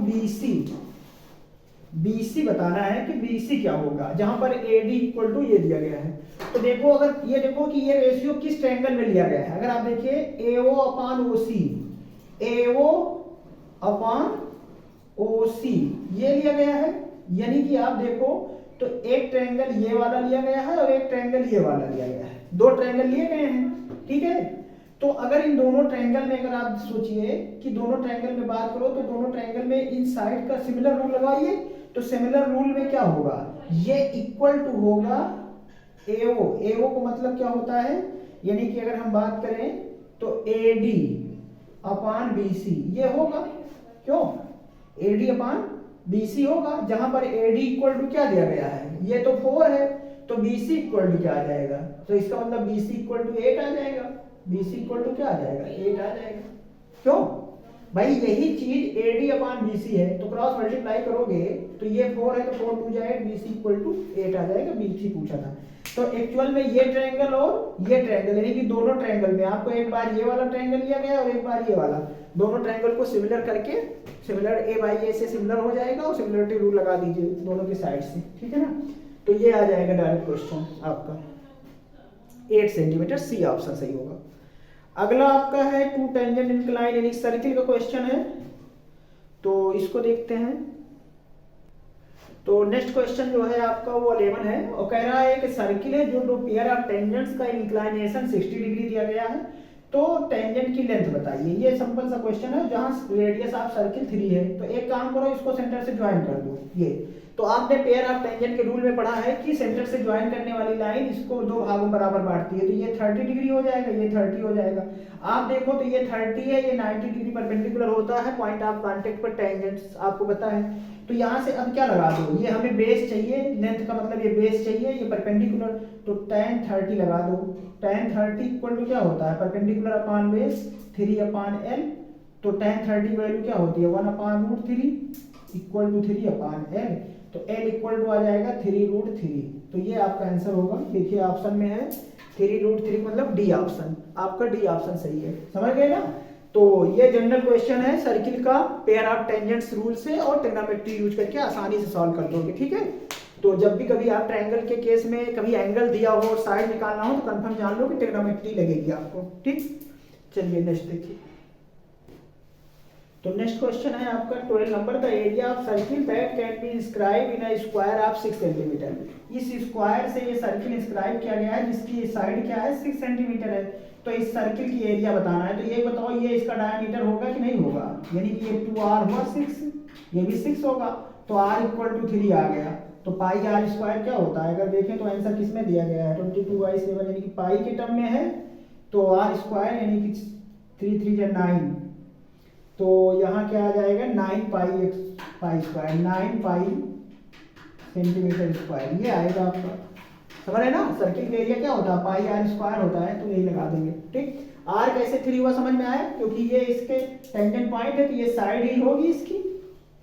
BC बताना है कि BC क्या होगा, जहां पर AD इक्वल टू ये दिया गया है। तो देखो, अगर ये देखो कि ये रेशियो किस ट्रायंगल में लिया गया है। अगर आप देखिए AO upon OC, AO upon OC ये लिया गया है, यानी कि आप देखो तो एक ट्रायंगल ये वाला लिया गया है और एक ट्रायंगल ये वाला लिया गया है, दो ट्रायंगल लिए गए हैं, ठीक है। तो अगर इन दोनों ट्रायंगल में, अगर आप सोचिए कि दोनों ट्रायंगल में बात करो तो दोनों ट्रायंगल में इन साइड का सिमिलर रूल लगाइए, तो सिमिलर रूल में क्या होगा, ये इक्वल टू होगा AO को मतलब क्या होता है, यानी कि अगर हम बात करें तो AD अपान BC ये होगा, क्यों AD अपान BC होगा, जहां पर AD इक्वल टू क्या दिया गया है, ये तो 4 है, तो BC इक्वल टू क्या आ जाएगा, तो इसका मतलब BC इक्वल टू 8 आ जाएगा, BC इक्वल टू क्या आ जाएगा 8 आ जाएगा। क्यों भाई, यही चीज AD अपान BC है, तो क्रॉस मल्टीप्लाई करोगे तो ये 4 है तो 4 2 जाए 8, BC इक्वल टू 8 आ जाएगा। BC पूछा था। तो एक्चुअल में ये ट्रायंगल और ये ट्रायंगल, यानी कि दोनों ट्रायंगल में आपको एक बार ये वाला ट्रायंगल लिया गया और एक बार ये वाला, दोनों ट्रायंगल को सिमिलर करके सिमिलर A/A से सिमिलर हो जाएगा और सिमिलरिटी रूल लगा दीजिए दोनों की साइड से, ठीक है ना। तो ये आ जाएगा डायरेक्ट क्वेश्चन आपका 8 सेंटीमीटर, सी ऑप्शन सही होगा। अगला आपका है 2 टेंजेंट इंक्लाइन, यानी सर्किल का क्वेश्चन है, तो इसको देखते हैं। तो नेक्स्ट क्वेश्चन जो है आपका वो 11 है और कह रहा है कि सर्किल है जो दो पेयर ऑफ टेंजेंट्स का इंक्लाइनेशन 60 डिग्री दिया गया है, तो टेंजेंट की लेंथ बताइए। ये सिंपल सा क्वेश्चन है, जहां रेडियस ऑफ सर्किल 3 है, तो एक काम करो इसको सेंटर से ज्वाइन कर दो। ये तो आपने पेयर ऑफ टेंजेंट के रूल में पढ़ा है कि सेंटर से ज्वाइन करने वाली लाइन इसको दो भागों में बराबर बांटती है, तो ये 30 डिग्री हो जाएगा, ये 30 हो जाएगा। आप देखो तो ये 30 है, ये 90 डिग्री परपेंडिकुलर होता है पॉइंट ऑफ कांटेक्ट पर टेंजेंट्स आपको पता है। तो यहाँ से अब क्या लगा दो, ये हमें बेस चाहिए, लेंथ का मतलब ये बेस चाहिए, ये परपेंडिकुलर, तो tan 30 लगा दो। tan 30 इक्वल टू क्या होता है, perpendicular upon base 3 upon l, तो tan 30 वैल्यू क्या होती है 1 upon root 3 equal to 3 upon l, तो l इक्वल टू आ जाएगा 3 रूट 3। तो ये आपका आंसर होगा। देखिए ऑप्शन में है 3 रूट 3 मतलब डी ऑप्शन, आपका डी ऑप्शन सही है, समझ गए ना। तो ये जनरल क्वेश्चन है सर्किल का पेयर ऑफ टेंजेंट्स रूल से और ट्रिग्नोमेट्री यूज करके आसानी से सॉल्व कर दोगे, ठीक है। तो जब भी कभी आप ट्रायंगल के केस में कभी एंगल दिया हो और साइड निकालना हो तो कंफर्म जान लो कि ट्रिग्नोमेट्री लगेगी आपको, ठीक। चलिए नेक्स्ट देखिए। तो नेक्स्ट क्वेश्चन है आपका 12 number, the area of circle that can be inscribe in a square of 6 centimetre. इस स्क्वायर से ये सर्किल इंस्क्राइब किया गया है जिसकी साइड क्या है 6 सेंटीमीटर है, तो इस सर्किल की एरिया बताना है। तो ये बताओ ये इसका डायमीटर होगा कि नहीं होगा, यानी कि ये 2r हुआ 6, ये भी 6 होगा, तो r इक्वल टू 3 आ गया। तो पाई r स्क्वायर क्या होता है, अगर देखें तो आंसर किस में दिया गया है 22/7, यानी कि पाई के टर्म में है, तो r स्क्वायर यानी कि 3 3 जा 9, तो यहाँ क्या आ जाएगा 9 पाई स्क्वायर, 9 पाई सेंटीमीटर स्क्वायर, ये आएगा आपका, समझ है ना। सर्किल का एरिया क्या होता है पाई r स्क्वायर होता है, तो यही लगा देंगे, ठीक। r कैसे 3 हुआ समझ में आया, क्योंकि ये इसके टेंजेंट पॉइंट है, तो ये साइड ही होगी इसकी,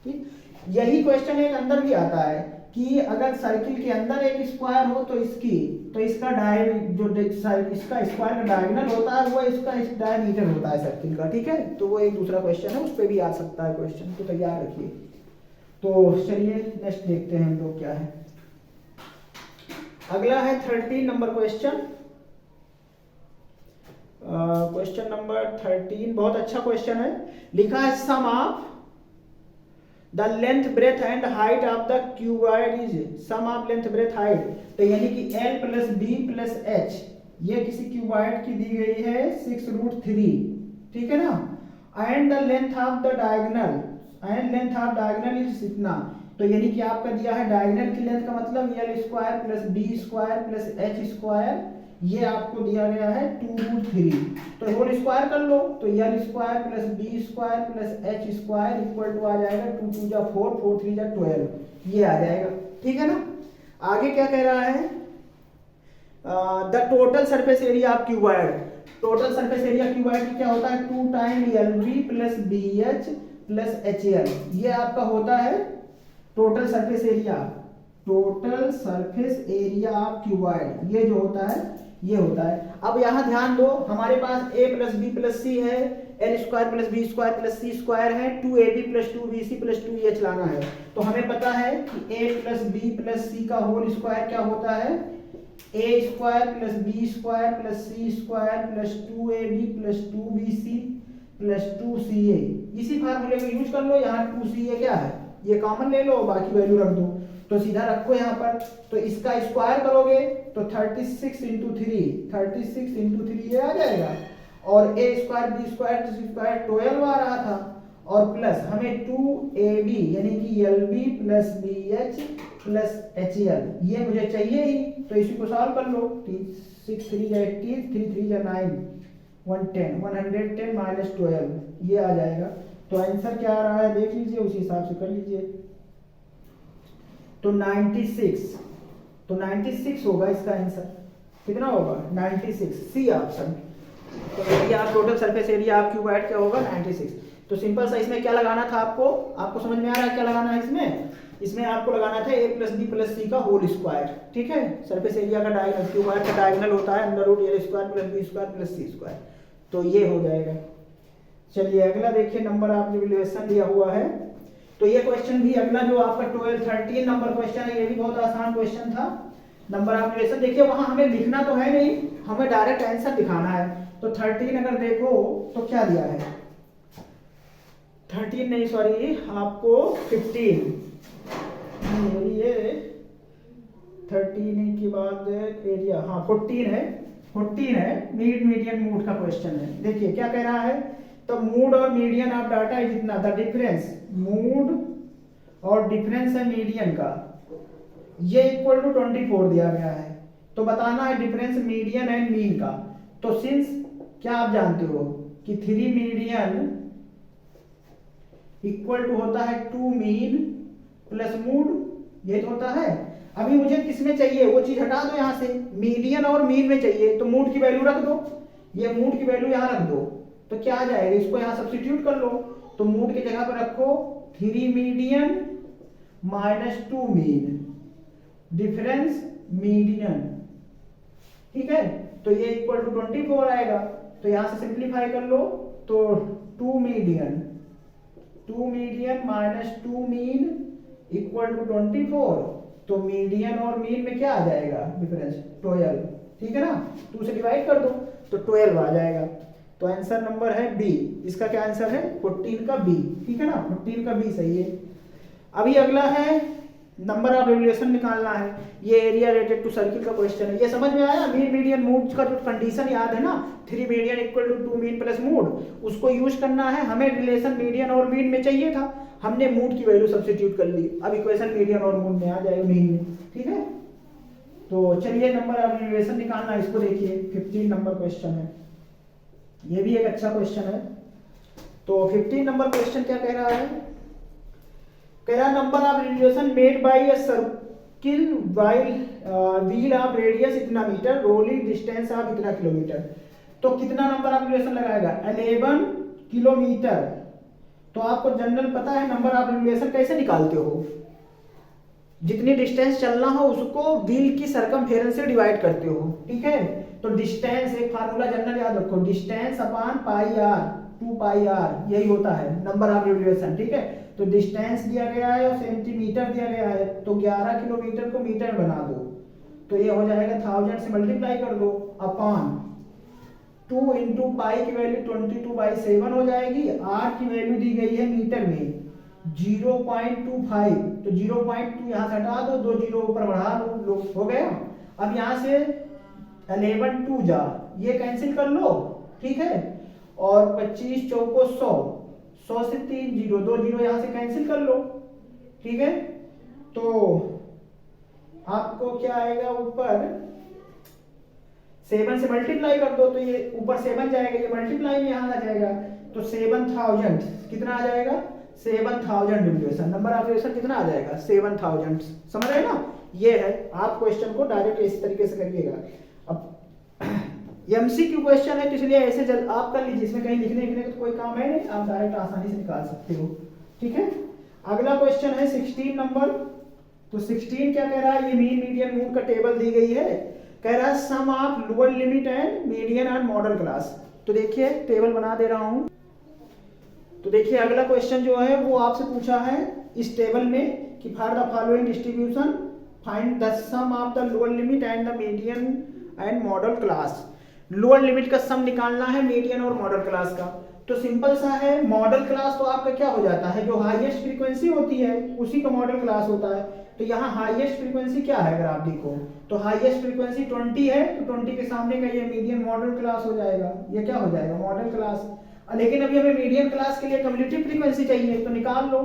ठीक। यही क्वेश्चन एक अंदर भी आता है कि अगर सर्किल के अंदर एक स्क्वायर हो तो इसका इसका स्क्वायर का डायगोनल होता है वो इसका डायमीटर होता है सर्किल का, ठीक है। तो वो एक दूसरा क्वेश्चन है, उस पर भी आ सकता है क्वेश्चन, तो तैयार रखिए। तो चलिए नेक्स्ट देखते हैं हम लोग क्या है। अगला है 13 नंबर क्वेश्चन। क्वेश्चन नंबर 13 बहुत अच्छा क्वेश्चन है। लिखा है sum of the length breadth and height of the cuboid is sum of length breadth height, तो यानी कि l plus B plus H, ये किसी क्यूबॉइड की दी गई है 6 रूट 3, ठीक है ना। And the length of the diagonal, and length of diagonal is इतना, तो यानी कि आपका दिया है डायगोनल की लेंथ का मतलब l square plus B square plus H square, ये आपको दिया गया है 2 रूट 3, तो होल स्क्वायर कर लो, तो l square plus B square plus H square equal to आ जाएगा 2 2 जा 4 4 3 जा 12, ये आ जाएगा, ठीक है ना। आगे क्या कह रहा है, the total surface area of cuboid, total surface area cuboid क्या होता है 2 time LB plus BH plus HL, ये आपका होता है total surface area, total surface area of cuboid, ये जो होता है ये होता है। अब यहाँ ध्यान दो, हमारे पास a plus B plus C है, L square plus B square plus C square है, 2ab plus 2bc plus 2eh लाना है। तो हमें पता है कि a plus B plus C का होल स्क्वायर क्या होता है, A square plus B square plus C square plus 2ab plus 2bc plus 2ca। इसी फार्मूले को यूज कर लो, यहाँ 2ca क्या है ये कॉमन ले लो, बाकी वैल्यू रख दो, तो सीधा रखो यहाँ पर। तो इसका स्क्वायर करोगे तो 36 इंटू 3, 36 इंटू 3 ये आ जाएगा, और ए स्क्वायर बी स्क्वायर सी स्क्वायर 12 आ रहा था, और प्लस हमें 2ab यानी कि LB plus BH plus HL ये मुझे चाहिए ही, तो इसी को सॉल्व कर लो। 6 3 18, 3 3 9, 110, 110 माइनस 12 ये आ जाएगा। तो आंसर क्या आ रहा है देख लीजिए, उसी हिसाब से कर लीजिए। तो 96, तो 96 होगा इसका आंसर, कितना होगा 96, सी ऑप्शन। तो एरिया आप टोटल सरफेस एरिया आप क्यूब क्या होगा 96। तो सिंपल सा इसमें क्या लगाना था आपको समझ में आ रहा है क्या लगाना है इसमें आपको लगाना था a plus B plus C का होल स्क्वायर, ठीक है। सरफेस एरिया का डायगोनल, क्यूब का डायगोनल होता है under root a square plus B square plus C square, तो ये हो जाएगा। चलिए अगला देखिए, नंबर आप रिलेशन दिया हुआ है, तो ये क्वेश्चन भी अगला जो आपका 13 नंबर क्वेश्चन है, ये भी बहुत आसान क्वेश्चन था। नंबर ऑफ रिलेशन देखिए, वहां हमें लिखना तो है नहीं, हमें डायरेक्ट आंसर दिखाना है। तो 13 अगर देखो तो क्या दिया है, 13 नहीं सॉरी आपको 15, ये 13 के बाद एरिया, हाँ 14 है मीड मीडियन मूड का क्वेश्चन है। देखिए क्या कह रहा है, तो मूड और मीडियन ऑफ डाटा है जितना, द डिफरेंस मूड और डिफरेंस है मीडियन का, ये इक्वल टू 24 दिया गया है। तो बताना है डिफरेंस मीडियन एंड मीन का। तो सिंस क्या आप जानते हो कि 3 मीडियन इक्वल टू होता है 2 मीन प्लस मूड, ये तो होता है। अभी मुझे किसमें चाहिए वो चीज हटा दो, यहां से मीडियन और मीन में चाहिए, तो मूड की वैल्यू रख दो, ये मूड की वैल्यू यहां रख दो, तो क्या आ जाएगा, इसको यहां सब्स्टिट्यूट कर लो। तो मूड की जगह पर रखो 3 median minus 2 mean, difference median, ठीक है। तो ये इक्वल टू 24 आएगा, तो यहां से सिंप्लीफाई कर लो, तो 2 median minus 2 mean equal to 24, तो मीडियन और मीन में क्या आ जाएगा डिफरेंस 12, ठीक है ना। 2 से डिवाइड कर दो तो 12 आ जाएगा। तो आंसर नंबर है बी, इसका क्या आंसर है 14 का बी, ठीक है ना, 14 का बी सही है। अभी अगला है नंबर ऑफ रेवोल्यूशन निकालना है, ये एरिया रिलेटेड टू सर्किल का क्वेश्चन है। ये समझ में आया, मीन मीडियन मूड का जो कंडीशन याद है ना, 3 median equal to 2 mean plus mode, उसको यूज करना है। हमें रिलेशन मीडियन और मीन में चाहिए था, हमने मूड की वैल्यू सब्स्टिट्यूट कर ली, अब इक्वेशन मीडियन और मूड में आ जाएगा, मीन में, ठीक है। तो चलिए नंबर ऑफ रिलेशन निकालना, इसको देखिए 15 नंबर क्वेश्चन है, ये भी एक अच्छा क्वेश्चन है। तो 15 नंबर क्वेश्चन क्या कह रहा है, कह रहा number of relation made by a circle while wheel of radius इतना मीटर, रोलिंग डिस्टेंस ऑफ इतना किलोमीटर। तो कितना नंबर ऑफ रिलेशन लगाएगा 11 किलोमीटर। तो आपको जनरल पता है नंबर ऑफ रिलेशन कैसे निकालते हो, जितनी डिस्टेंस चलना हो उसको व्हील की सरकमफेरेंस से डिवाइड करते हो, ठीक है। तो डिस्टेंस एक फार्मूला जनरल याद रखो, distance upon pi R, 2 pi R, यही होता है नंबर ऑफ रिवोल्यूशन, ठीक है। तो डिस्टेंस दिया गया है और सेंटीमीटर दिया गया है, तो 11 किलोमीटर को मीटर बना दो, तो ये हो जाएगा 1000 से मल्टीप्लाई कर दो अपॉन 2 इंटू पाई की वैल्यू 22/7 हो जाएगी, आर की वैल्यू दी गई है मीटर में 0.25, तो 0.2 यहाँ से हटा दो, 2 जीरो ऊपर बढ़ा लो, हो गया। अब यहाँ से 11 2 जा, ये कैंसिल कर लो, ठीक है, और 25 चौको 100, 100 से 3 जीरो, 2 जीरो यहाँ से कैंसिल कर लो, ठीक है। तो आपको क्या आएगा, ऊपर 7 से मल्टीप्लाई कर दो, तो ये ऊपर 7 जाएगा, ये मल्टीप्लाई में यहाँ आ जाएगा, तो 7000 कितना आ जाएगा 7000 रिवोल्यूशन, नंबर ऑफ रिवोल्यूशन कितना आ जाएगा 7000, समझ रहे ना। ये है, आप क्वेश्चन को डायरेक्ट इस तरीके से करिएगा। अब एमसीक्यू क्वेश्चन है, तो इसलिए ऐसे आप कर लीजिए, इसमें कहीं लिखने का तो कोई काम है नहीं, आप डायरेक्ट आसानी से निकाल सकते हो, ठीक है। अगला क्वेश्चन है 16 नंबर। तो 16 क्या कह रहा है, ये मीन मीडियन मूड का टेबल दी गई है, कह रहा है sum of lower limit and median and modal class. तो देखिए टेबल बना दे रहा हूं, तो देखिए अगला क्वेश्चन जो है वो आपसे पूछा है इस टेबल में कि for the following distribution find the sum of the lower limit and the median and modal class. Lower limit का सम निकालना है मीडियन और मॉडल क्लास का। तो सिंपल सा है, मॉडल क्लास तो आपका क्या हो जाता है, जो हाईएस्ट फ्रीक्वेंसी होती है उसी का मॉडल क्लास होता है। तो यहाँ हाईएस्ट फ्रीक्वेंसी क्या है, अगर आप देखो तो हाईएस्ट फ्रीक्वेंसी 20 है, तो 20 के सामने का ये मीडियन मॉडल क्लास हो जाएगा, ये क्या हो जाएगा मॉडल क्लास। लेकिन अभी हमें मीडियन क्लास के लिए कम्युलेटिव फ्रीक्वेंसी चाहिए, तो निकाल लो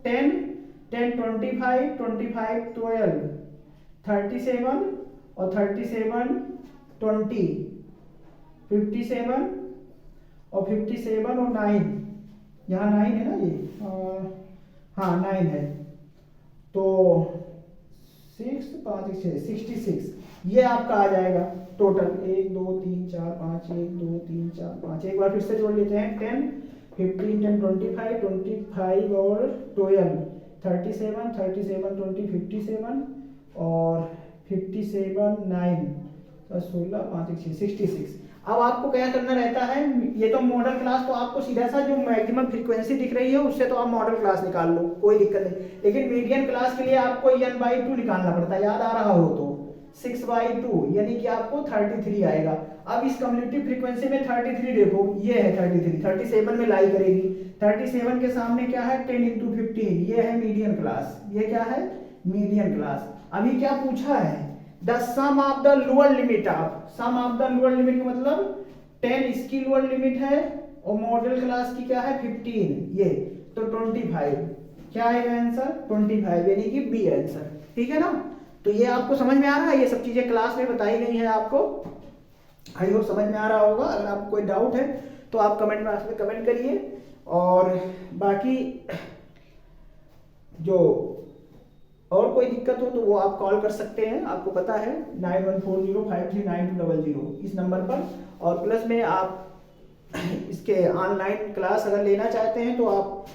10 10 25 25 12 37 और 37 20 57 और 57 और 9, यहाँ 9 है ना ये, हाँ 9 है, तो 6 5 6 66 ये आपका आ जाएगा टोटल। 1 2 3 4 5 1 2 3 4 5, एक बार फिर से जोड़ लेते हैं 10 15 10 25 25 और 12 37 37 20 57 और 57 9 16 5 6 66। अब आपको क्या करना रहता है, ये तो मॉडल क्लास तो आपको सीधा सा जो मैक्सिमम फ्रीक्वेंसी दिख रही है उससे तो आप मॉडल क्लास निकाल लो, कोई दिक्कत नहीं। लेकिन मीडियन क्लास के लिए आपको n/2 निकालना पड़ता है, याद आ रहा हो तो 6/2 यानी कि आपको 33 आएगा। अब इस कम्युलेटिव फ्रीक्वेंसी में 33 देखो, ये है 33, 37 में लाई करेगी, 37 के सामने क्या है 10 × 15, ये है मीडियन क्लास, ये क्या है मीडियन क्लास। अभी क्या पूछा है, the sum of the lower limit of, sum of the lower limit का मतलब 10 इसकी लोअर लिमिट है और मॉडल क्लास की क्या है 15, ये तो 25, क्या आएगा आंसर 25, यानी कि बी आंसर, ठीक है ना। तो ये आपको समझ में आ रहा है, ये सब चीजें क्लास में बताई गई हैं आपको, आई होप समझ में आ रहा होगा। अगर आपको कोई डाउट है तो आप कमेंट बॉक्स में कमेंट करिए, और बाकी जो और कोई दिक्कत हो तो वो आप कॉल कर सकते हैं, आपको पता है 9140539200 इस नंबर पर। और प्लस में आप इसके ऑनलाइन क्लास अगर लेना चाहते हैं तो आप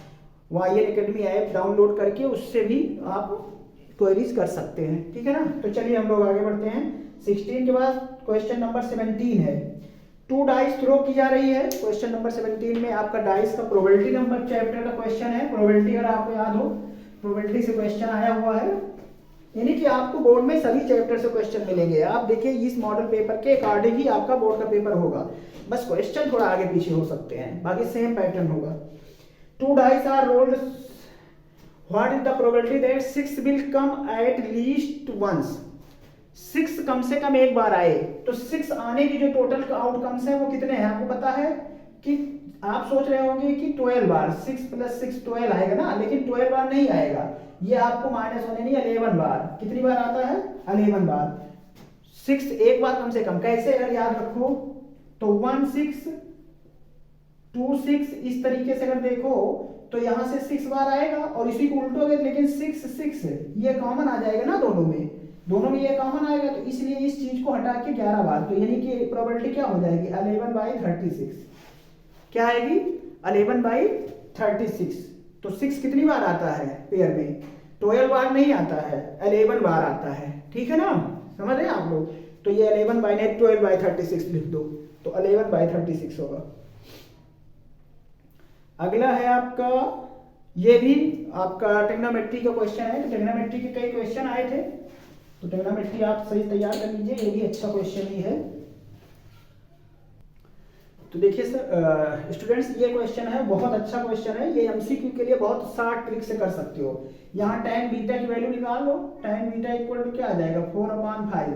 YN Academy ऐप डाउनलोड करके उससे भी आप क्वेरीज कर सकते हैं, ठीक है ना। तो चलिए हम लोग आगे बढ़ते हैं। 16 के बाद क्वेश्चन नंबर 17 है, 2 डाइस थ्रो की जा रही है। क्वेश्चन नंबर 17 में आपका डाइस का प्रोबेबिलिटी नंबर चैप्टर का क्वेश्चन है। प्रोबेबिलिटी अगर आपको याद हो, प्रोबेबिलिटी से क्वेश्चन आया हुआ है, यानी कि आपको बोर्ड में सभी चैप्टर से क्वेश्चन मिलेंगे। आप देखिए इस मॉडल पेपर के अकॉर्डिंग ही आपका बोर्ड का पेपर होगा, बस क्वेश्चन थोड़ा आगे पीछे हो सकते हैं, बाकी सेम पैटर्न होगा। 2 dice are rolled, what is the probability that 6 will come at least once, 6 कम से कम एक बार आए। तो 6 आने की जो टोटल आउटकम्स है वो कितने हैं आपको पता है कि आप सोच रहे होंगे कि 12 बार, 6 + 6 12 आएगा ना, लेकिन 12 बार नहीं आएगा, ये आपको माइनस होने नहीं, 11 बार। कितनी बार आता है 11 बार। 6 एक बार कम से कम, कैसे अगर याद रखो तो 1 6 2 6, इस तरीके से अगर देखो तो यहां से 6 बार आएगा और इसी को उल्टोगे, लेकिन 6 6 ये कॉमन आ जाएगा ना, दोनों में ये कॉमन आएगा, तो इसलिए इस चीज को हटा के 11 बार, तो यानी कि प्रोबेबिलिटी क्या हो जाएगी 11/36, क्या आएगी 11/36। तो 6 कितनी बार आता है पेयर में, 12 बार नहीं आता है, 11 बार आता है, ठीक है ना, समझ रहे हैं आप लोग। तो ये 12/36 लिख दो, तो 11/36 होगा। अगला है आपका, ये भी आपका ट्रिग्नोमेट्री का क्वेश्चन है। तो ट्रिग्नोमेट्री के कई क्वेश्चन आए थे, तो ट्रिग्नोमेट्री आप सही तैयार कर लीजिए, ये भी अच्छा क्वेश्चन ही है। तो देखिए सर स्टूडेंट्स, ये क्वेश्चन है बहुत अच्छा क्वेश्चन है, ये एमसीक्यू के लिए बहुत शार्ट ट्रिक से कर सकते हो। यहाँ tan बीटा की वैल्यू निकाल लो, tan बीटा इक्वल टू क्या आ जाएगा 4/5।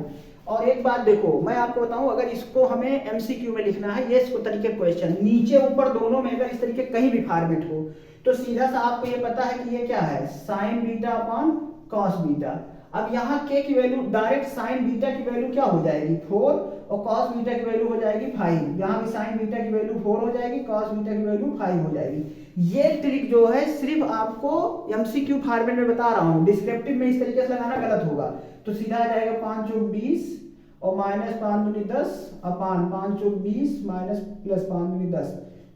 और एक बात देखो, मैं आपको बताऊं, अगर इसको हमें एमसीक्यू में लिखना है, ये इसको तरीके क्वेश्चन नीचे ऊपर दोनों में अगर इस तरीके कहीं भी फॉर्मेट हो तो सीधा सा आपको ये पता है कि ये क्या है sin β/cos β। अब यहाँ k की वैल्यू डायरेक्ट sin बीटा की वैल्यू क्या हो जाएगी 4 और cos बीटा की वैल्यू हो जाएगी 5। यहाँ भी sin बीटा की वैल्यू 4 हो जाएगी, cos बीटा की वैल्यू 5 हो जाएगी। ये ट्रिक जो है सिर्फ आपको एमसीक्यू फॉर्मेट में बता रहा हूँ, डिस्क्रिप्टिव में इस तरीके से लगाना गलत होगा। तो सीधा आ जाएगा 5 × 20 और -5 × 10 अपान 5 × 20 माइनस प्लस 5 × 10,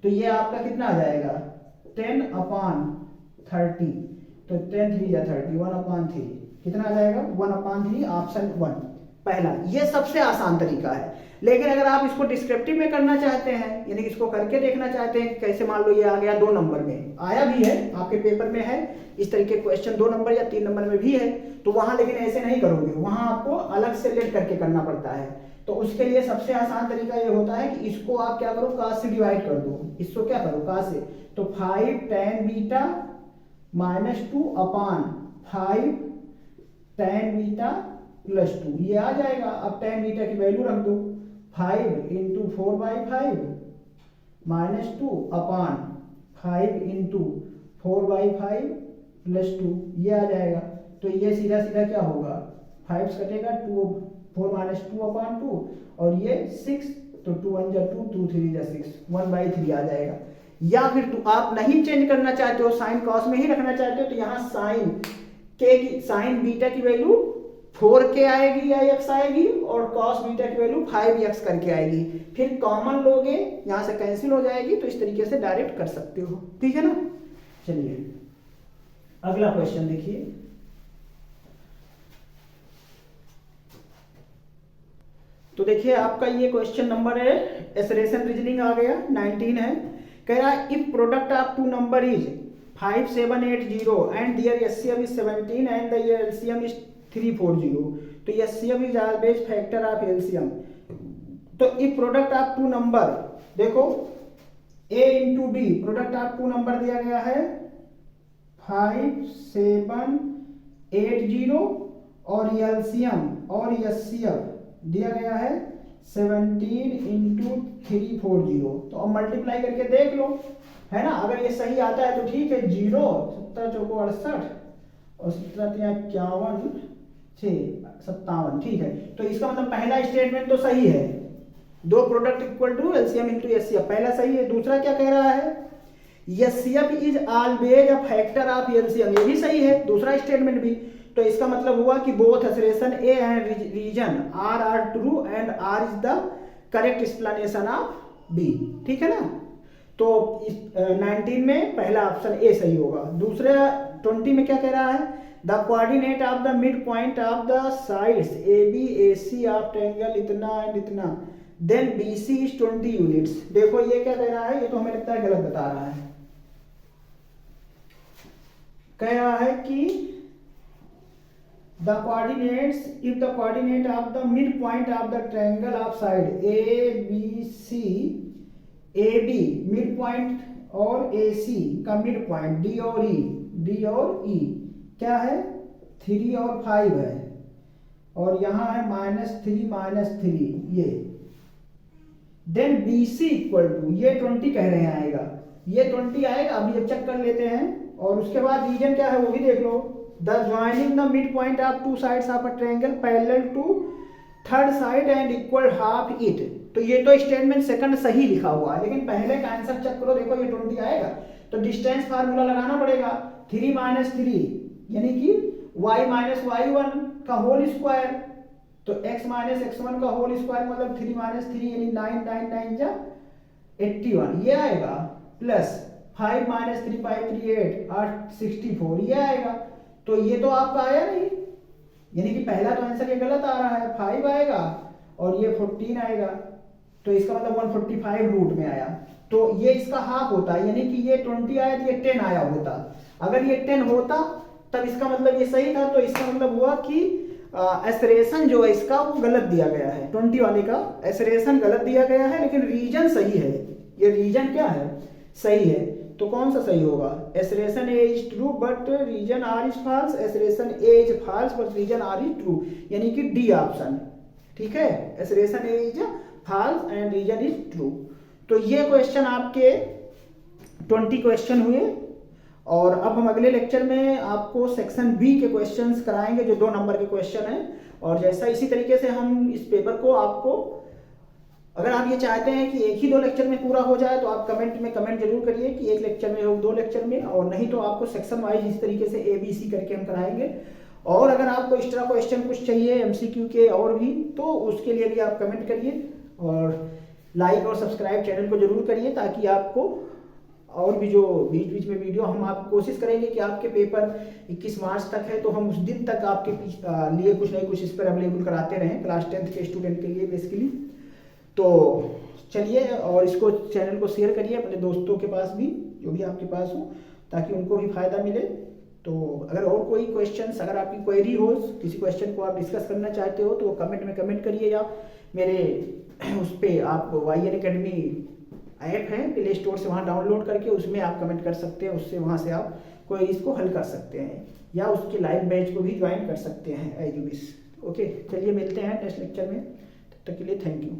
तो ये आपका कितना आ जाएगा 10/30। तो 10 3 जा 30, 1/3 कितना आ जाएगा 1/3, ऑप्शन 1। पहला, ये सबसे आसान तरीका है। लेकिन अगर आप इसको डिस्क्रिप्टिव में करना चाहते हैं, यानी कि इसको करके देखना चाहते हैं कि कैसे, मान लो ये आ गया 2 नंबर में, आया भी है आपके पेपर में है इस तरीके क्वेश्चन 2 नंबर या 3 नंबर में भी है, तो वहां लेकिन ऐसे नहीं करोगे, वहां आपको अलग से लेट करके करना पड़ता है। तो उसके लिए सबसे आसान तरीका ये होता है कि इसको आप क्या करो, cos से डिवाइड कर दो, इसको क्या करो cos से, तो 5 tan बीटा -2 अपान 5 tan बीटा +2 ये आ जाएगा। अब tan बीटा की वैल्यू रख दो, 5 × 4/5 -2 अपान 5 × 4/5 +2 ये आ जाएगा। तो ये सीधा सीधा क्या होगा, 5 कटेगा, 4 -2 अपान 2 और ये 6, तो 2 1 जा 2, 2 3 जा 6, 1/3 आ जाएगा। या फिर तो आप नहीं चेंज करना चाहते हो, साइन कॉस में ही रखना चाहते हो, तो यहाँ साइन के की, साइन बीटा की वैल्यू 4k आएगी या x आएगी, और cos बीटा की वैल्यू 5x करके आएगी। फिर कॉमन लोगे, यहां से कैंसिल हो जाएगी, तो इस तरीके से डायरेक्ट कर सकते हो, ठीक है ना। चलिए अगला क्वेश्चन देखिए। तो देखिए आपका ये क्वेश्चन नंबर है, एसरेशन रीजनिंग आ गया, 19 है। कह रहा है if product of two number is 5780 and their HCF is 17 and the LCM is 340, तो HCF is always factor of LCM. तो if product of two number, देखो a × b, product of two number दिया गया है 5780 और LCM और HCF दिया गया है 17 × 340। तो अब मल्टीप्लाई करके देख लो, है ना। अगर ये सही आता है तो ठीक है, 0 7 चौको 68 और 17 51 6 57, ठीक है। तो इसका मतलब पहला स्टेटमेंट तो सही है, 2 product equal to LCM × HCF, पहला सही है। दूसरा क्या कह रहा है, HCF is always a factor of LCM, ये भी सही है, दूसरा स्टेटमेंट भी। तो इसका मतलब हुआ कि both assertion A and reason are true and R is the correct explanation of B, ठीक है ना। तो 19 में पहला ऑप्शन ए सही होगा। दूसरे 20 में क्या कह रहा है, the coordinate of the mid point of the sides A B A C of triangle इतना एंड इतना, then B C is 20 units. देखो ये क्या कह रहा है, ये तो हमें लगता है गलत बता रहा है। कह रहा है कि the coordinates, if the coordinate of the midpoint of the triangle of side ABC, AB midpoint और AC का midpoint D और E क्या है, 3 और 5 है, और यहाँ है -3 -3 ये, देन BC इक्वल टू, ये 20 कह रहे हैं आएगा, ये 20 आएगा। अभी जब चेक कर लेते हैं, और उसके बाद रीजन क्या है वो भी देख लो, the joining the midpoint of two sides of a triangle parallel to third side and equal half it। तो ये तो स्टेटमेंट सेकंड सही लिखा हुआ है, लेकिन पहले का आंसर चेक करो, देखो ये 20 आएगा, तो डिस्टेंस फार्मूला लगाना पड़ेगा, 3 - 3 यानी कि y - y1 का होल स्क्वायर, तो x - x1 का होल स्क्वायर मतलब 3 - 3 यानी 9 9 9 जा 81 ये आएगा, प्लस 5 - 3 5 3 8 64 ये आएगा। तो ये तो आपका आया नहीं, यानी कि पहला तो आंसर ये गलत आ रहा है, 5 आएगा और ये 14 आएगा, तो इसका मतलब 145 रूट में आया, तो ये इसका हाफ होता है, यानी कि ये 20 आया तो ये 10 आया होता। अगर ये 10 होता तब इसका मतलब ये सही था, तो इसका मतलब हुआ कि एसरेशन जो है इसका वो गलत दिया गया है, 20 वाले का एसरेशन गलत दिया गया है, लेकिन रीजन सही है। ये रीजन क्या है, सही है। तो कौन सा सही होगा, assertion A is true but reason R is false, assertion A is false but reason R is true, यानी कि डी ऑप्शन, ठीक है। Assertion A is false and reason is true. तो ये क्वेश्चन आपके 20 क्वेश्चन हुए, और अब हम अगले लेक्चर में आपको सेक्शन बी के क्वेश्चंस कराएंगे जो 2 नंबर के क्वेश्चन हैं। और जैसा इसी तरीके से हम इस पेपर को आपको, अगर आप ये चाहते हैं कि एक ही 2 लेक्चर में पूरा हो जाए तो आप कमेंट में कमेंट जरूर करिए कि 1 लेक्चर में हो, 2 लेक्चर में, और नहीं तो आपको सेक्शन वाइज इस तरीके से ABC करके हम कराएंगे। और अगर आपको एक्स्ट्रा क्वेश्चन कुछ चाहिए MCQ के और भी, तो उसके लिए भी आप कमेंट करिए, और लाइक और सब्सक्राइब चैनल को जरूर करिए, ताकि आपको और भी जो बीच बीच में वीडियो हम आप कोशिश करेंगे कि आपके पेपर 21 मार्च तक है तो हम उस दिन तक आपके लिए कुछ ना कुछ इस पर अवेलेबल कराते रहें क्लास 10th के स्टूडेंट के लिए बेसिकली। तो चलिए, और इसको चैनल को शेयर करिए अपने दोस्तों के पास भी, जो भी आपके पास हो, ताकि उनको भी फायदा मिले। तो अगर और कोई क्वेश्चंस, अगर आपकी क्वेरी हो, किसी क्वेश्चन को आप डिस्कस करना चाहते हो तो कमेंट में कमेंट करिए, या मेरे उस पर आप YN Academy ऐप है प्ले स्टोर से, वहाँ डाउनलोड करके उसमें आप कमेंट कर सकते हैं, उससे वहाँ से आप कोई इसको हल कर सकते हैं, या उसके लाइव बैच को भी ज्वाइन कर सकते हैं एज यू विश। ओके, चलिए मिलते हैं नेक्स्ट लेक्चर में, तब तक के लिए थैंक यू।